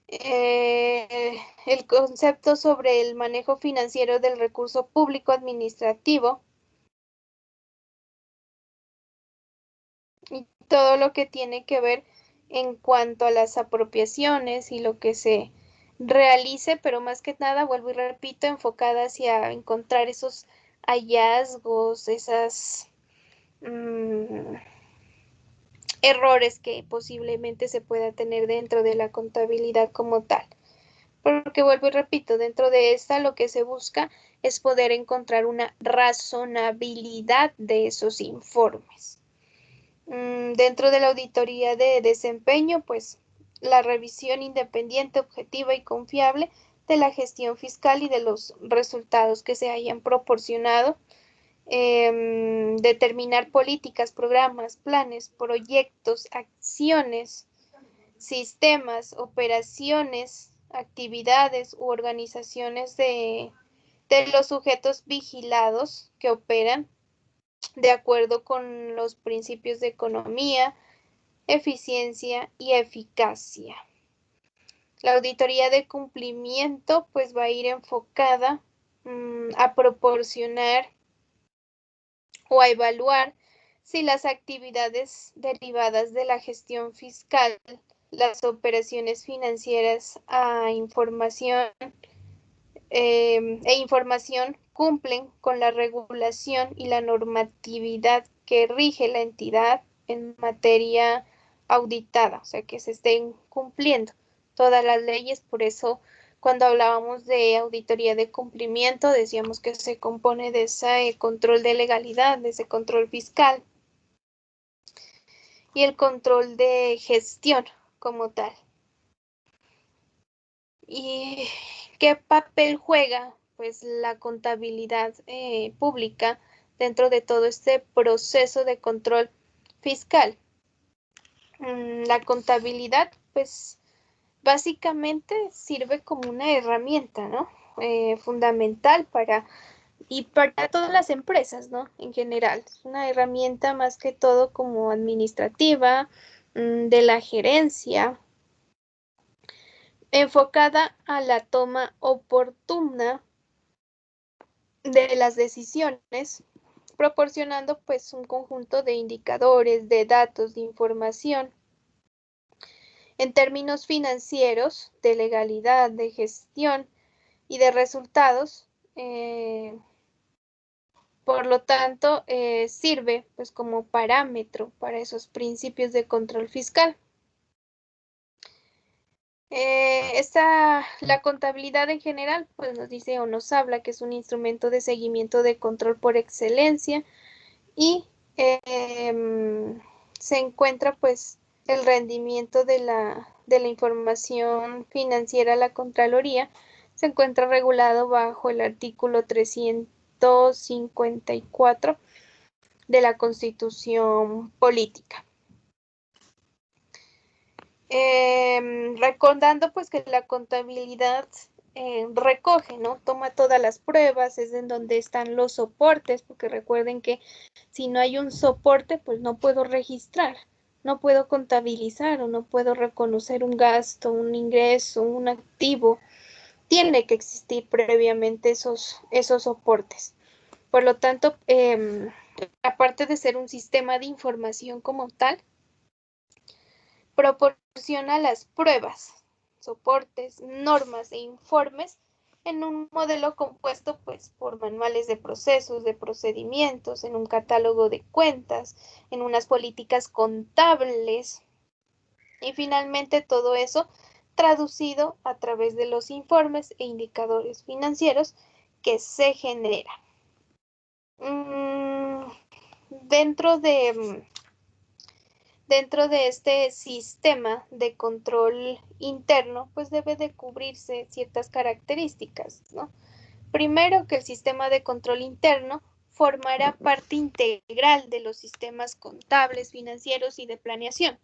El concepto sobre el manejo financiero del recurso público administrativo y todo lo que tiene que ver en cuanto a las apropiaciones y lo que se realice, pero más que nada, vuelvo y repito, enfocada hacia encontrar esos hallazgos, esas errores que posiblemente se pueda tener dentro de la contabilidad como tal. Porque vuelvo y repito, dentro de esta lo que se busca es poder encontrar una razonabilidad de esos informes. Dentro de la auditoría de desempeño, pues la revisión independiente, objetiva y confiable de la gestión fiscal y de los resultados que se hayan proporcionado, determinar políticas, programas, planes, proyectos, acciones, sistemas, operaciones, actividades u organizaciones de los sujetos vigilados que operan de acuerdo con los principios de economía, eficiencia y eficacia. La auditoría de cumplimiento pues va a ir enfocada a proporcionar o a evaluar si las actividades derivadas de la gestión fiscal, las operaciones financieras a información información cumplen con la regulación y la normatividad que rige la entidad en materia auditada, o sea, que se estén cumpliendo todas las leyes. Por eso, cuando hablábamos de auditoría de cumplimiento, decíamos que se compone de ese control de legalidad, de ese control fiscal y el control de gestión como tal. ¿Y qué papel juega, pues, la contabilidad pública dentro de todo este proceso de control fiscal? La contabilidad, pues, básicamente sirve como una herramienta, ¿no? Fundamental para todas las empresas, ¿no? En general, es una herramienta más que todo como administrativa, de la gerencia, enfocada a la toma oportuna de las decisiones, proporcionando pues un conjunto de indicadores, de datos, de información en términos financieros, de legalidad, de gestión y de resultados. Por lo tanto, sirve pues como parámetro para esos principios de control fiscal. La contabilidad en general, pues nos dice o nos habla que es un instrumento de seguimiento de control por excelencia y se encuentra pues el rendimiento de la información financiera, la Contraloría, se encuentra regulado bajo el artículo 354 de la Constitución Política. Recordando pues que la contabilidad recoge, ¿no? Toma todas las pruebas, es en donde están los soportes, porque recuerden que si no hay un soporte, pues no puedo registrar, no puedo contabilizar o no puedo reconocer un gasto, un ingreso, un activo. Tiene que existir previamente esos soportes. Por lo tanto, aparte de ser un sistema de información como tal, proporciona las pruebas, soportes, normas e informes en un modelo compuesto pues por manuales de procesos, de procedimientos, en un catálogo de cuentas, en unas políticas contables y finalmente todo eso traducido a través de los informes e indicadores financieros que se generan. Dentro de este sistema de control interno, pues debe de cubrirse ciertas características, ¿no? Primero, que el sistema de control interno formará parte integral de los sistemas contables, financieros y de planeación.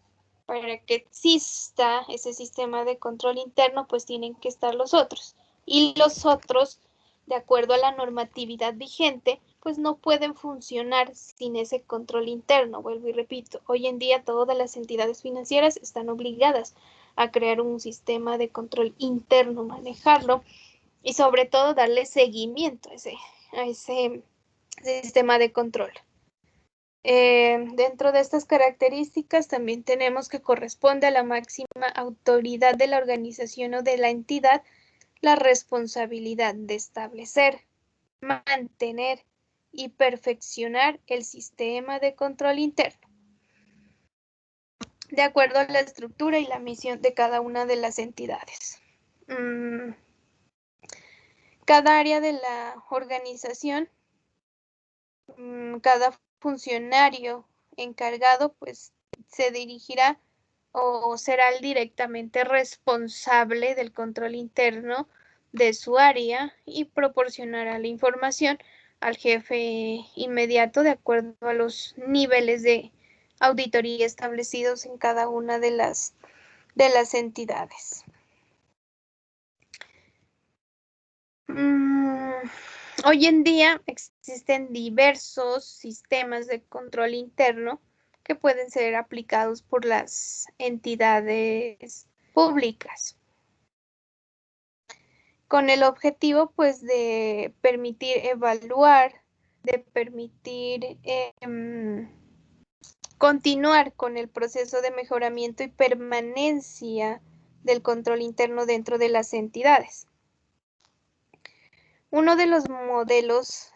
Para que exista ese sistema de control interno, pues tienen que estar los otros. Y los otros, de acuerdo a la normatividad vigente, pues no pueden funcionar sin ese control interno. Vuelvo y repito, hoy en día todas las entidades financieras están obligadas a crear un sistema de control interno, manejarlo y sobre todo darle seguimiento a ese sistema de control. Dentro de estas características también tenemos que corresponde a la máxima autoridad de la organización o de la entidad la responsabilidad de establecer, mantener y perfeccionar el sistema de control interno, de acuerdo a la estructura y la misión de cada una de las entidades. Cada área de la organización, cada funcionario encargado, pues se dirigirá o será el directamente responsable del control interno de su área y proporcionará la información al jefe inmediato de acuerdo a los niveles de auditoría establecidos en cada una de las entidades. Hoy en día existen diversos sistemas de control interno que pueden ser aplicados por las entidades públicas, con el objetivo pues de permitir evaluar, de permitir continuar con el proceso de mejoramiento y permanencia del control interno dentro de las entidades. Uno de los modelos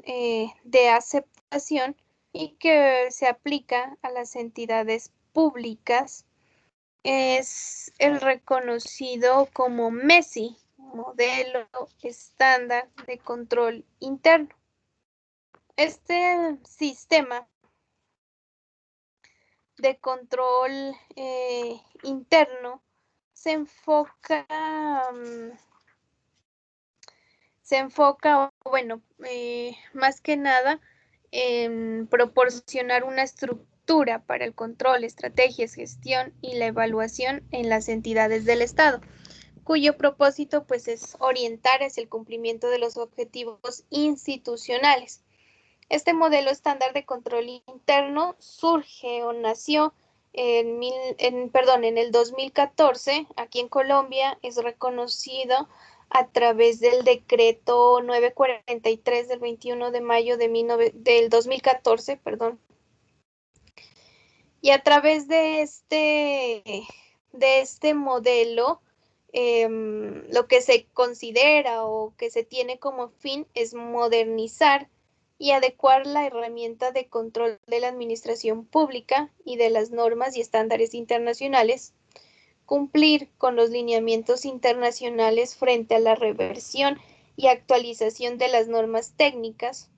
de aceptación y que se aplica a las entidades públicas es el reconocido como MESI, Modelo Estándar de Control Interno. Este sistema de control interno se enfoca, bueno, más que nada en proporcionar una estructura para el control, estrategias, gestión y la evaluación en las entidades del Estado, cuyo propósito pues es orientar hacia el cumplimiento de los objetivos institucionales. Este modelo estándar de control interno surge o nació en el 2014, aquí en Colombia, es reconocido a través del decreto 943 del 21 de mayo del 2014, perdón. Y a través de este modelo, lo que se considera o que se tiene como fin es modernizar y adecuar la herramienta de control de la administración pública y de las normas y estándares internacionales, cumplir con los lineamientos internacionales frente a la reversión y actualización de las normas técnicas,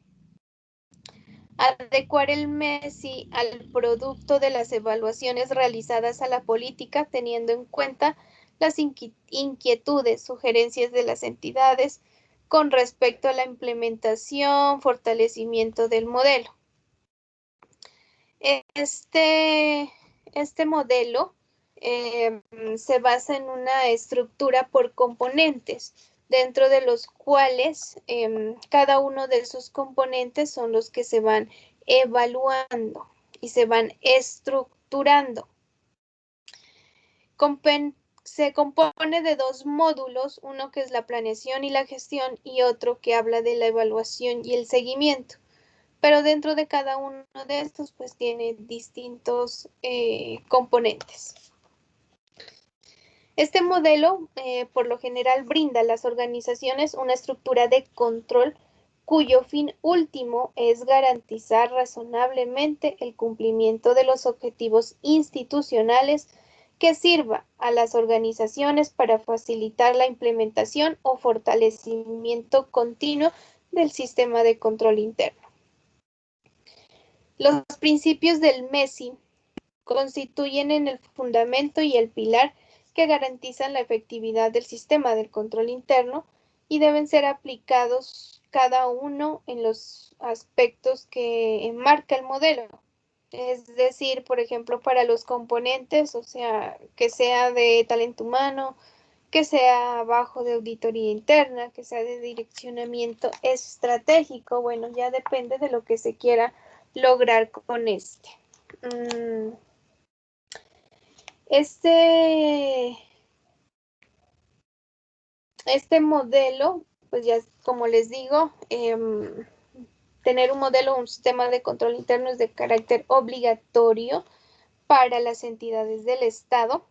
adecuar el MESI al producto de las evaluaciones realizadas a la política, teniendo en cuenta las inquietudes, sugerencias de las entidades con respecto a la implementación, fortalecimiento del modelo. Este modelo se basa en una estructura por componentes, dentro de los cuales cada uno de esos componentes son los que se van evaluando y se van estructurando. Se compone de dos módulos, uno que es la planeación y la gestión y otro que habla de la evaluación y el seguimiento. Pero dentro de cada uno de estos pues tiene distintos componentes. Este modelo por lo general brinda a las organizaciones una estructura de control cuyo fin último es garantizar razonablemente el cumplimiento de los objetivos institucionales que sirva a las organizaciones para facilitar la implementación o fortalecimiento continuo del sistema de control interno. Los principios del MESI constituyen el fundamento y el pilar que garantizan la efectividad del sistema del control interno y deben ser aplicados cada uno en los aspectos que enmarca el modelo. Es decir, por ejemplo, para los componentes, o sea, que sea de talento humano, que sea bajo de auditoría interna, que sea de direccionamiento estratégico. Bueno, ya depende de lo que se quiera lograr con este. Este modelo, pues ya como les digo, tener un modelo, un sistema de control interno es de carácter obligatorio para las entidades del Estado.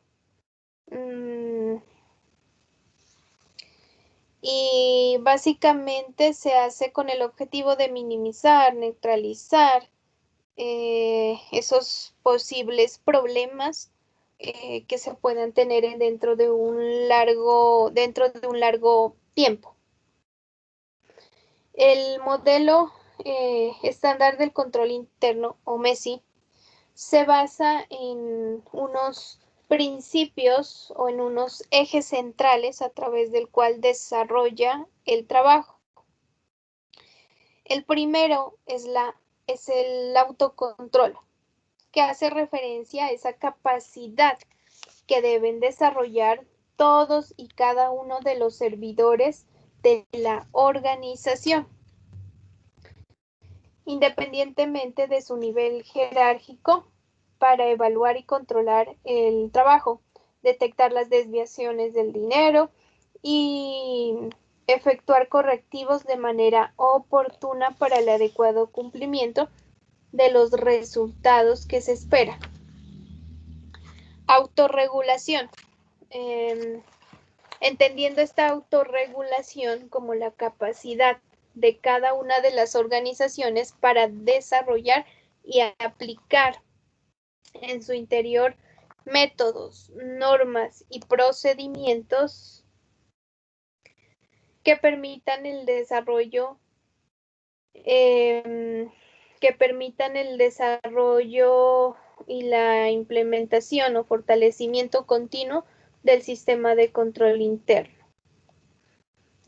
Y básicamente se hace con el objetivo de minimizar, neutralizar esos posibles problemas que se puedan tener dentro de un largo tiempo. El modelo estándar del control interno, o MESI, se basa en unos principios o en unos ejes centrales a través del cual desarrolla el trabajo. El primero es el autocontrol, que hace referencia a esa capacidad que deben desarrollar todos y cada uno de los servidores de la organización, independientemente de su nivel jerárquico, para evaluar y controlar el trabajo, detectar las desviaciones del dinero y efectuar correctivos de manera oportuna para el adecuado cumplimiento de los resultados que se esperan. Autorregulación. Entendiendo esta autorregulación como la capacidad de cada una de las organizaciones para desarrollar y aplicar en su interior métodos, normas y procedimientos que permitan el desarrollo y la implementación o fortalecimiento continuo del sistema de control interno.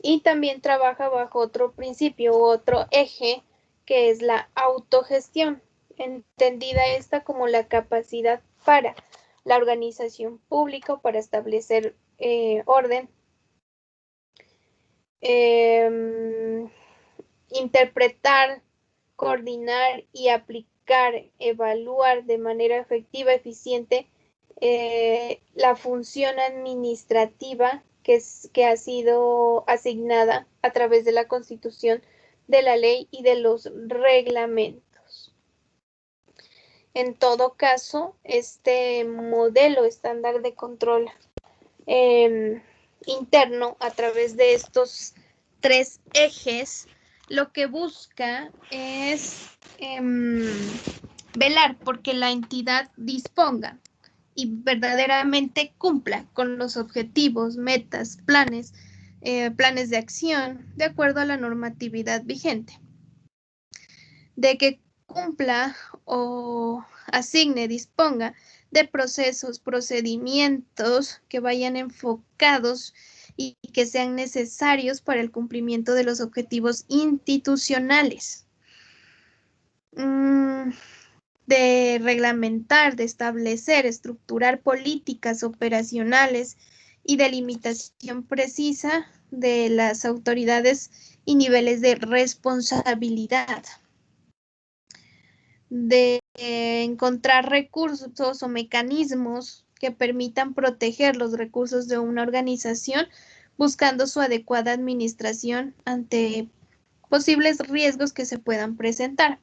Y también trabaja bajo otro principio u otro eje, que es la autogestión, entendida esta como la capacidad para la organización pública para establecer orden, interpretar, coordinar y aplicar, evaluar de manera efectiva, eficiente, la función administrativa que ha sido asignada a través de la Constitución, de la ley y de los reglamentos. En todo caso, este modelo estándar de control interno a través de estos tres ejes, lo que busca es velar porque la entidad disponga y verdaderamente cumpla con los objetivos, metas, planes de acción de acuerdo a la normatividad vigente. De que cumpla o asigne, disponga de procesos, procedimientos que vayan enfocados y que sean necesarios para el cumplimiento de los objetivos institucionales. De reglamentar, de establecer, estructurar políticas operacionales y delimitación precisa de las autoridades y niveles de responsabilidad. De encontrar recursos o mecanismos que permitan proteger los recursos de una organización, buscando su adecuada administración ante posibles riesgos que se puedan presentar.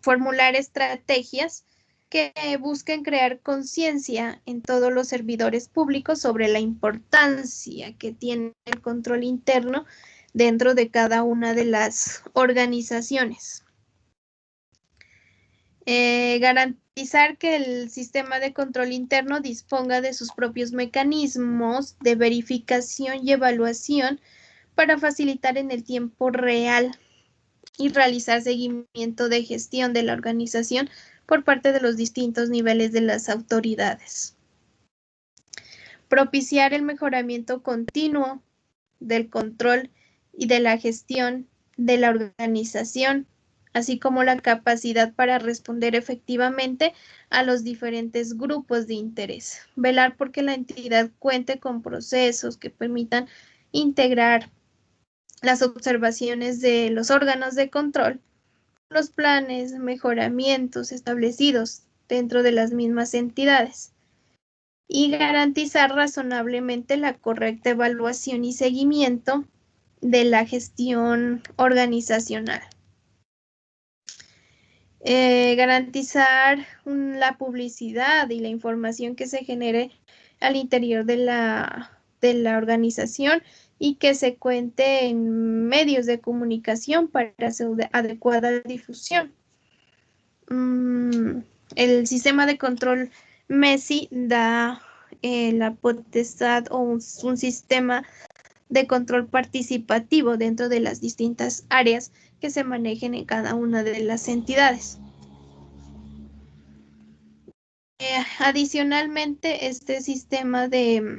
Formular estrategias que busquen crear conciencia en todos los servidores públicos sobre la importancia que tiene el control interno dentro de cada una de las organizaciones. Garantizar que el sistema de control interno disponga de sus propios mecanismos de verificación y evaluación para facilitar en el tiempo real y realizar seguimiento de gestión de la organización por parte de los distintos niveles de las autoridades. Propiciar el mejoramiento continuo del control y de la gestión de la organización, así como la capacidad para responder efectivamente a los diferentes grupos de interés. Velar porque la entidad cuente con procesos que permitan integrar las observaciones de los órganos de control, los planes, mejoramientos establecidos dentro de las mismas entidades y garantizar razonablemente la correcta evaluación y seguimiento de la gestión organizacional. Garantizar la publicidad y la información que se genere al interior de la organización y que se cuente en medios de comunicación para su adecuada difusión. El sistema de control MESI da la potestad o un sistema de control participativo dentro de las distintas áreas que se manejen en cada una de las entidades. Adicionalmente, este sistema de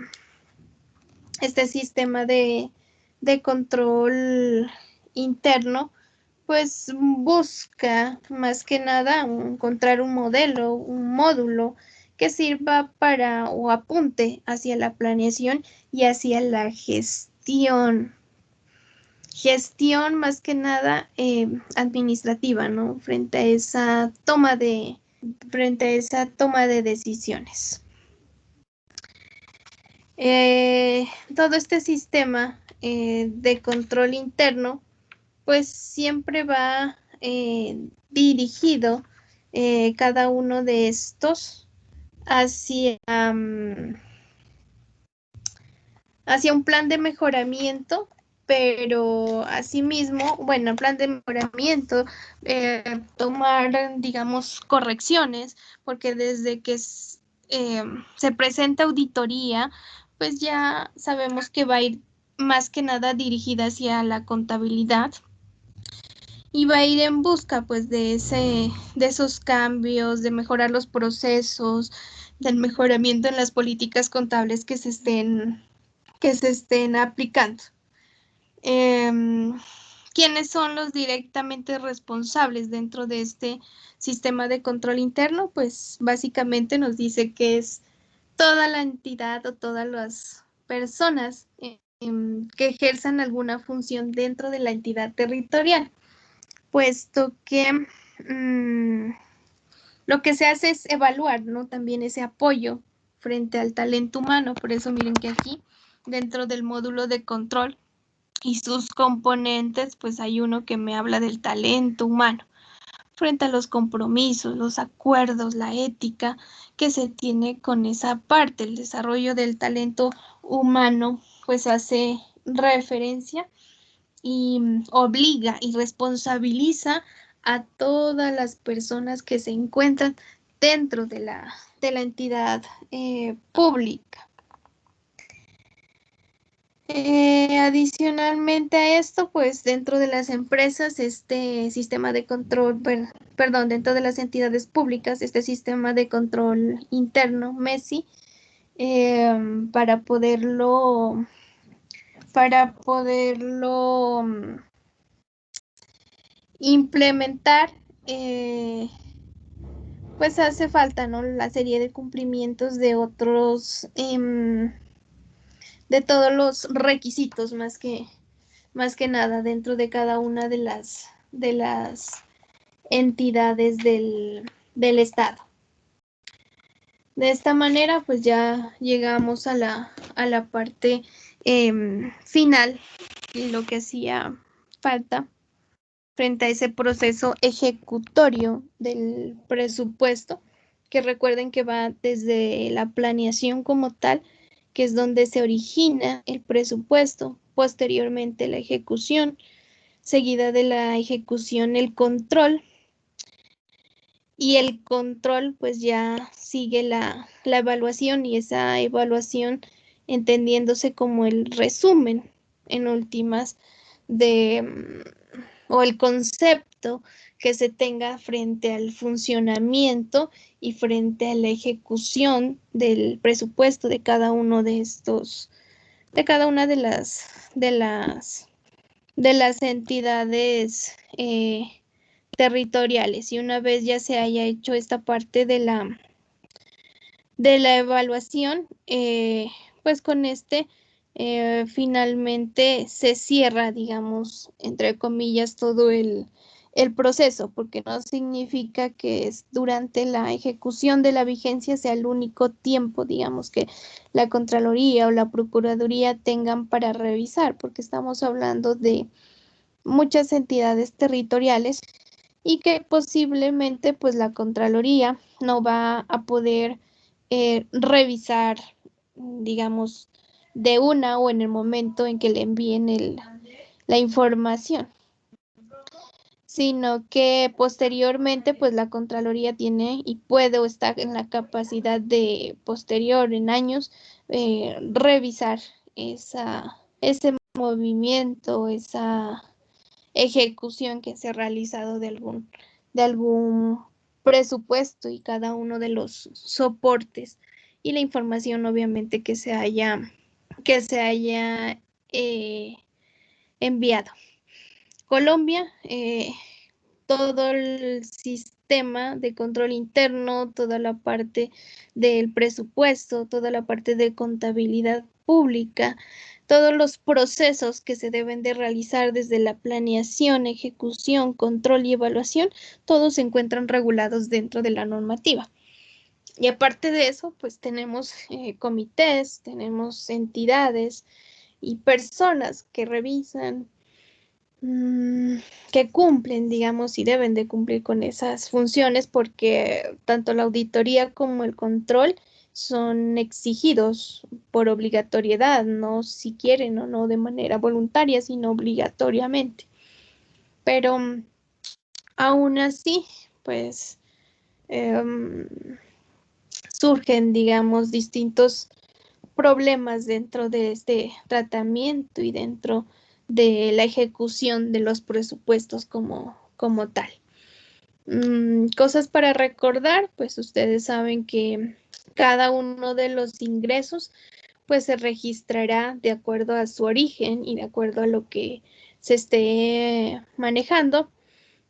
control interno pues busca más que nada encontrar un modelo, un módulo que sirva para o apunte hacia la planeación y hacia la gestión. Gestión más que nada administrativa, ¿no? Frente a esa toma de decisiones. Todo este sistema de control interno pues siempre va dirigido cada uno de estos hacia, hacia un plan de mejoramiento, pero asimismo, bueno, el plan de mejoramiento, tomar, digamos, correcciones, porque desde que se presenta auditoría, pues ya sabemos que va a ir más que nada dirigida hacia la contabilidad y va a ir en busca pues de esos cambios, de mejorar los procesos, del mejoramiento en las políticas contables que se estén aplicando. ¿Quiénes son los directamente responsables dentro de este sistema de control interno? Pues básicamente nos dice que es toda la entidad o todas las personas que ejerzan alguna función dentro de la entidad territorial, puesto que lo que se hace es evaluar, ¿no? También ese apoyo frente al talento humano. Por eso miren que aquí, dentro del módulo de control y sus componentes, pues hay uno que me habla del talento humano, frente a los compromisos, los acuerdos, la ética que se tiene con esa parte. El desarrollo del talento humano, pues hace referencia y obliga y responsabiliza a todas las personas que se encuentran dentro de la entidad pública. Adicionalmente a esto, pues dentro de las empresas, este sistema de control, perdón, dentro de las entidades públicas, este sistema de control interno, MESI, para poderlo implementar, pues hace falta, ¿no? La serie de cumplimientos de otros, de todos los requisitos más que nada dentro de cada una de las entidades del Estado. De esta manera, pues ya llegamos a la parte final y lo que hacía falta frente a ese proceso ejecutorio del presupuesto, que recuerden que va desde la planeación como tal, que es donde se origina el presupuesto, posteriormente la ejecución, seguida de la ejecución el control, y el control pues ya sigue la evaluación, y esa evaluación entendiéndose como el resumen en últimas de o el concepto que se tenga frente al funcionamiento y frente a la ejecución del presupuesto de cada uno de estos, de cada una de las entidades territoriales. Y una vez ya se haya hecho esta parte de la evaluación, pues con finalmente se cierra, digamos, entre comillas, todo el proceso, porque no significa que es durante la ejecución de la vigencia sea el único tiempo, digamos, que la Contraloría o la Procuraduría tengan para revisar, porque estamos hablando de muchas entidades territoriales y que posiblemente pues la Contraloría no va a poder revisar, digamos, de una o en el momento en que le envíen la información, sino que posteriormente pues la Contraloría tiene y puede o está en la capacidad de posterior en años revisar ese movimiento, esa ejecución que se ha realizado de algún presupuesto y cada uno de los soportes y la información obviamente que se haya enviado. Colombia, todo el sistema de control interno, toda la parte del presupuesto, toda la parte de contabilidad pública, todos los procesos que se deben de realizar desde la planeación, ejecución, control y evaluación, todos se encuentran regulados dentro de la normativa. Y aparte de eso, pues tenemos comités, tenemos entidades y personas que revisan que cumplen, digamos, y deben de cumplir con esas funciones porque tanto la auditoría como el control son exigidos por obligatoriedad, no si quieren o no de manera voluntaria, sino obligatoriamente. Pero aún así, pues surgen, digamos, distintos problemas dentro de este tratamiento y dentro de la ejecución de los presupuestos como tal. Cosas para recordar, pues ustedes saben que cada uno de los ingresos pues se registrará de acuerdo a su origen y de acuerdo a lo que se esté manejando,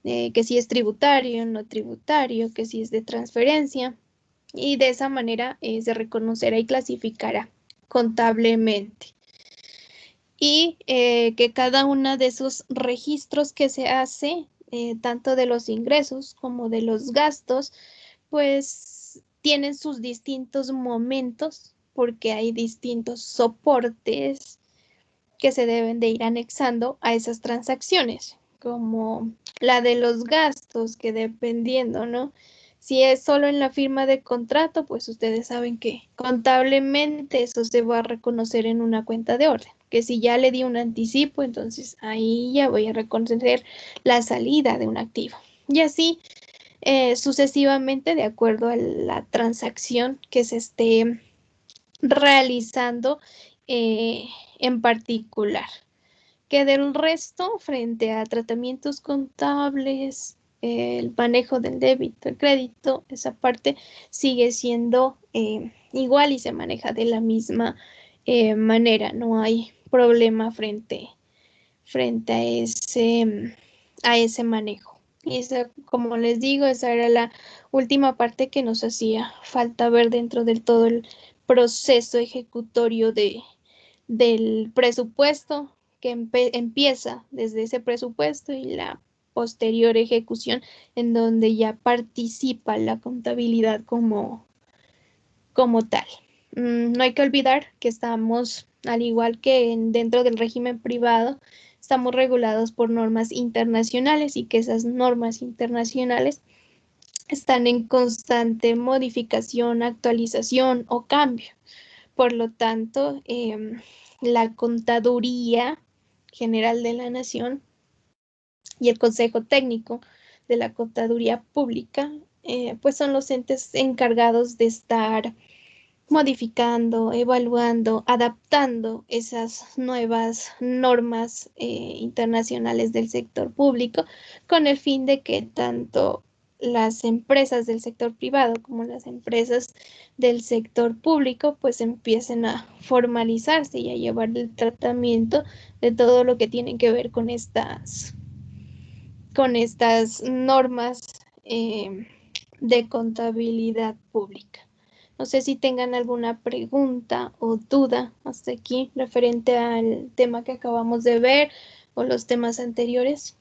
que si es tributario, no tributario, que si es de transferencia, y de esa manera se reconocerá y clasificará contablemente. Y que cada uno de esos registros que se hace, tanto de los ingresos como de los gastos, pues tienen sus distintos momentos porque hay distintos soportes que se deben de ir anexando a esas transacciones, como la de los gastos, que dependiendo, ¿no? Si es solo en la firma de contrato, pues ustedes saben que contablemente eso se va a reconocer en una cuenta de orden, que si ya le di un anticipo, entonces ahí ya voy a reconocer la salida de un activo. Y así sucesivamente de acuerdo a la transacción que se esté realizando eh, en particular. Que del resto, frente a tratamientos contables, el manejo del débito, el crédito, esa parte sigue siendo igual y se maneja de la misma manera. No hay problema frente a ese manejo. Y esa, como les digo, esa era la última parte que nos hacía falta ver dentro del todo el proceso ejecutorio del presupuesto que empieza desde ese presupuesto y la posterior ejecución en donde ya participa la contabilidad como tal. No hay que olvidar que estamos, al igual que dentro del régimen privado, estamos regulados por normas internacionales y que esas normas internacionales están en constante modificación, actualización o cambio. Por lo tanto, la Contaduría General de la Nación y el Consejo Técnico de la Contaduría Pública, pues son los entes encargados de estar modificando, evaluando, adaptando esas nuevas normas internacionales del sector público con el fin de que tanto las empresas del sector privado como las empresas del sector público pues empiecen a formalizarse y a llevar el tratamiento de todo lo que tiene que ver con estas normas de contabilidad pública. No sé si tengan alguna pregunta o duda hasta aquí referente al tema que acabamos de ver o los temas anteriores.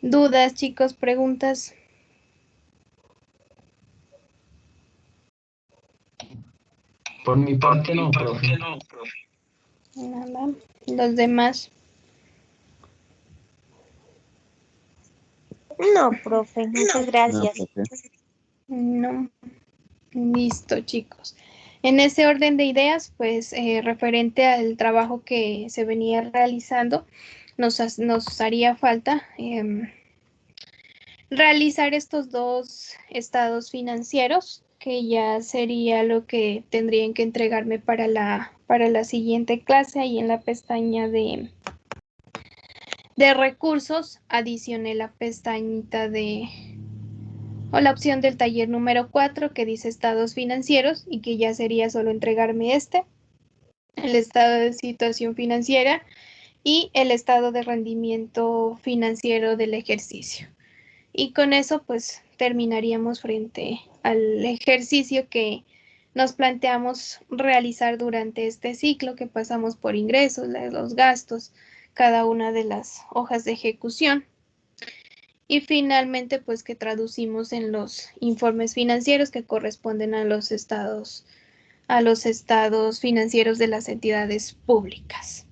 Dudas, chicos, preguntas. Por mi parte no, profe. Nada. Los demás. No, profe, muchas No, gracias. profe. No. Listo, chicos. En ese orden de ideas, pues referente al trabajo que se venía realizando, nos haría falta realizar estos dos estados financieros, que ya sería lo que tendrían que entregarme para la siguiente clase. Ahí en la pestaña de recursos adicioné la pestañita o la opción del taller número 4 que dice estados financieros y que ya sería solo entregarme el estado de situación financiera y el estado de rendimiento financiero del ejercicio. Y con eso pues terminaríamos frente al ejercicio que nos planteamos realizar durante este ciclo, que pasamos por ingresos, los gastos, cada una de las hojas de ejecución. Y finalmente, pues que traducimos en los informes financieros que corresponden a los estados financieros de las entidades públicas.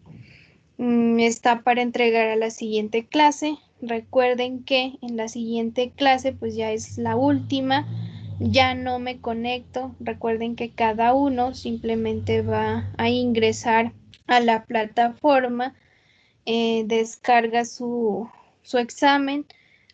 Está para entregar a la siguiente clase. Recuerden que en la siguiente clase pues ya es la última, ya no me conecto. Recuerden que cada uno simplemente va a ingresar a la plataforma, descarga su examen,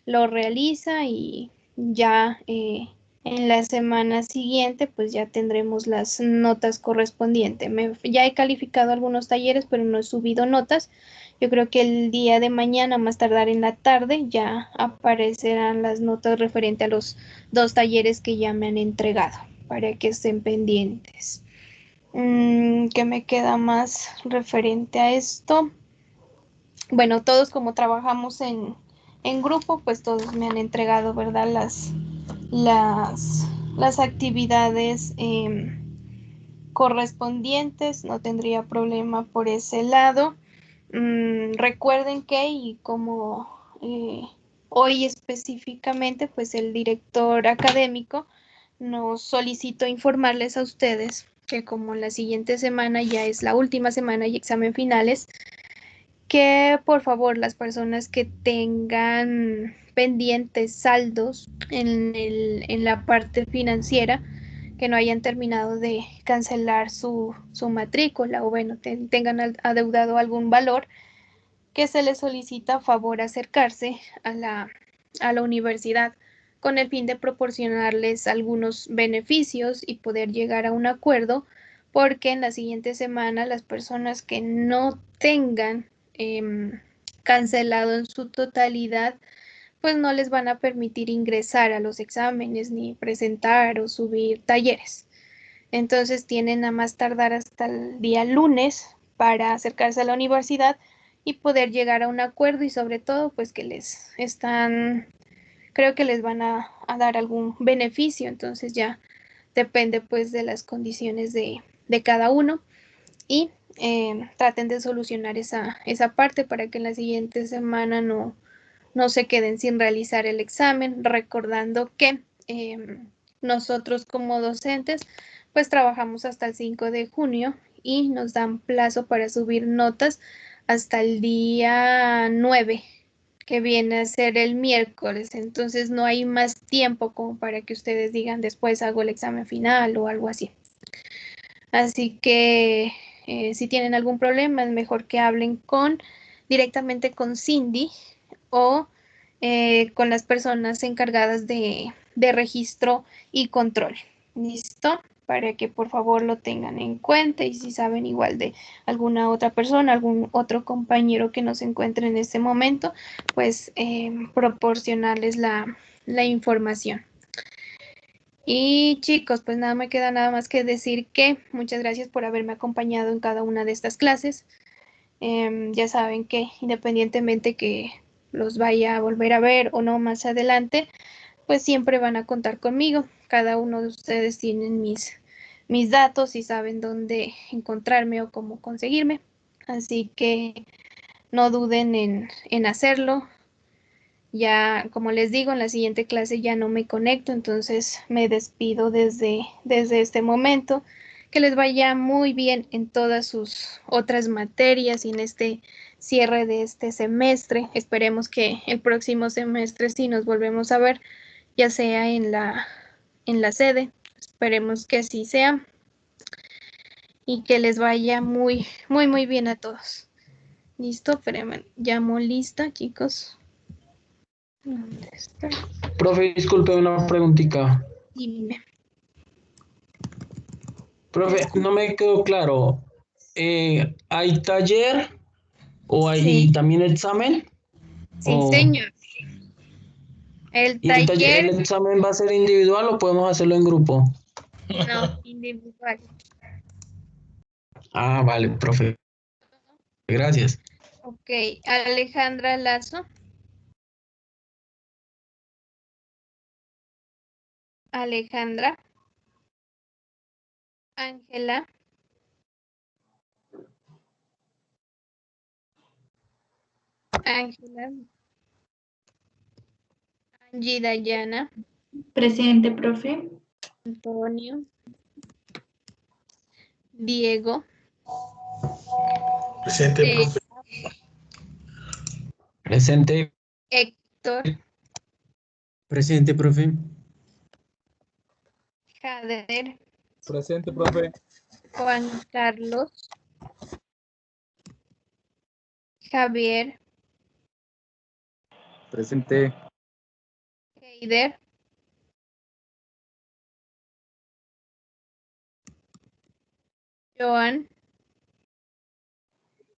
lo realiza y ya en la semana siguiente pues ya tendremos las notas correspondientes. Ya he calificado algunos talleres, pero no he subido notas. Yo creo que el día de mañana, más tardar en la tarde, ya aparecerán las notas referente a los 2 talleres que ya me han entregado para que estén pendientes. ¿Qué me queda más referente a esto? Bueno, todos como trabajamos en grupo, pues todos me han entregado, ¿verdad? Las actividades correspondientes, no tendría problema por ese lado. Recuerden que, y como hoy específicamente, pues el director académico nos solicitó informarles a ustedes que como la siguiente semana ya es la última semana y examen finales, que por favor las personas que tengan pendientes saldos en la parte financiera, que no hayan terminado de cancelar su matrícula o bueno, tengan adeudado algún valor, que se les solicita a favor acercarse a la universidad con el fin de proporcionarles algunos beneficios y poder llegar a un acuerdo, porque en la siguiente semana las personas que no tengan cancelado en su totalidad, pues no les van a permitir ingresar a los exámenes ni presentar o subir talleres. Entonces tienen a más tardar hasta el día lunes para acercarse a la universidad y poder llegar a un acuerdo, y sobre todo pues que creo que les van a dar algún beneficio. Entonces ya depende pues de las condiciones de cada uno, y traten de solucionar esa parte para que en la siguiente semana no se queden sin realizar el examen, recordando que nosotros como docentes pues trabajamos hasta el 5 de junio y nos dan plazo para subir notas hasta el día 9, que viene a ser el miércoles. Entonces no hay más tiempo como para que ustedes digan después hago el examen final o algo así. Así que si tienen algún problema es mejor que hablen directamente con Cindy o con las personas encargadas de registro y control. ¿Listo? Para que por favor lo tengan en cuenta, y si saben igual de alguna otra persona, algún otro compañero que no se encuentre en este momento, pues proporcionarles la información. Y chicos, pues nada me queda nada más que decir que muchas gracias por haberme acompañado en cada una de estas clases. Ya saben que independientemente que los vaya a volver a ver o no más adelante, pues siempre van a contar conmigo. Cada uno de ustedes tienen mis datos y saben dónde encontrarme o cómo conseguirme. Así que no duden en hacerlo. Ya, como les digo, en la siguiente clase ya no me conecto, entonces me despido desde este momento. Que les vaya muy bien en todas sus otras materias y en este cierre de este semestre. Esperemos que el próximo semestre sí nos volvemos a ver, ya sea en la sede. Esperemos que así sea y que les vaya muy, muy, muy bien a todos. ¿Listo? Espérenme, llamo lista, chicos. ¿Dónde está? Profe, disculpe una preguntita. Dime. Profe, no me quedó claro. ¿Hay taller o hay Sí, también examen? sí, ¿O, señor. El ¿Y el taller, examen va a ser individual o podemos hacerlo en grupo? no, individual. Ah, vale, profe. Gracias. Ok, Alejandra Lazo. Alejandra. Ángela. Ángela. Angie Dayana. Presente, profe. Antonio. Diego. Presente, profe. Presente. Héctor. Presente, profe. Jader. Presente, profe. Juan Carlos. Javier. Presente. Heider. Joan.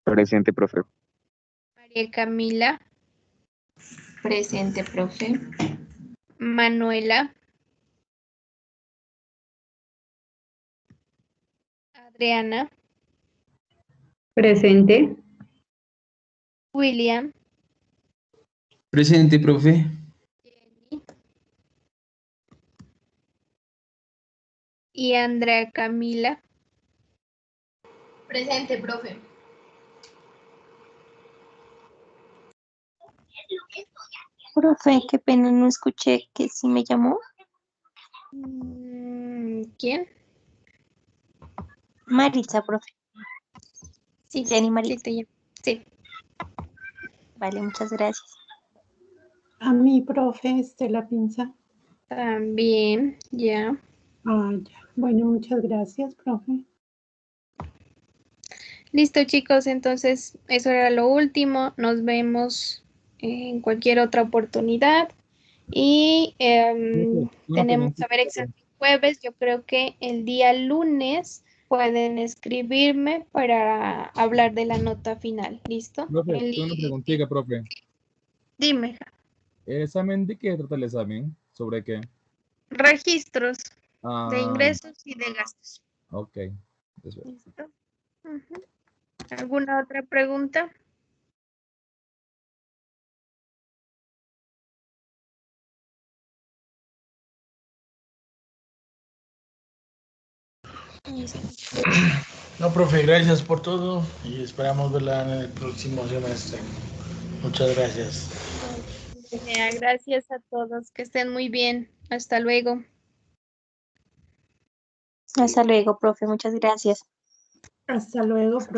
Presente, profe. María Camila. Presente, profe. Manuela. Adriana. Presente. William. Presente, profe. Jenny. Y Andrea Camila. Presente, profe. Profe, qué pena, no escuché que sí me llamó. ¿Quién? Maritza, profe. Sí, Jenny sí Maritza. te llamo. Sí. Vale, muchas gracias. A mi profe Estela Pinza. También, ya. Ah, ya. Bueno, muchas gracias, profe. Listo, chicos, entonces eso era lo último. Nos vemos en cualquier otra oportunidad. Y Una tenemos, preguntita, a ver, examen jueves. Yo creo que el día lunes pueden escribirme para hablar de la nota final. ¿Listo? profe, tengo una preguntita, profe. Dime, ¿El examen de qué trata el examen? ¿Sobre qué? registros de Ah, ingresos y de gastos. ok. Eso es. ¿Listo? Ujú. ¿Alguna otra pregunta? Listo. No, profe, gracias por todo y esperamos verla en el próximo semestre. Muchas gracias. Gracias a todos, que estén muy bien. Hasta luego. Hasta luego, profe. Muchas gracias. Hasta luego, profe.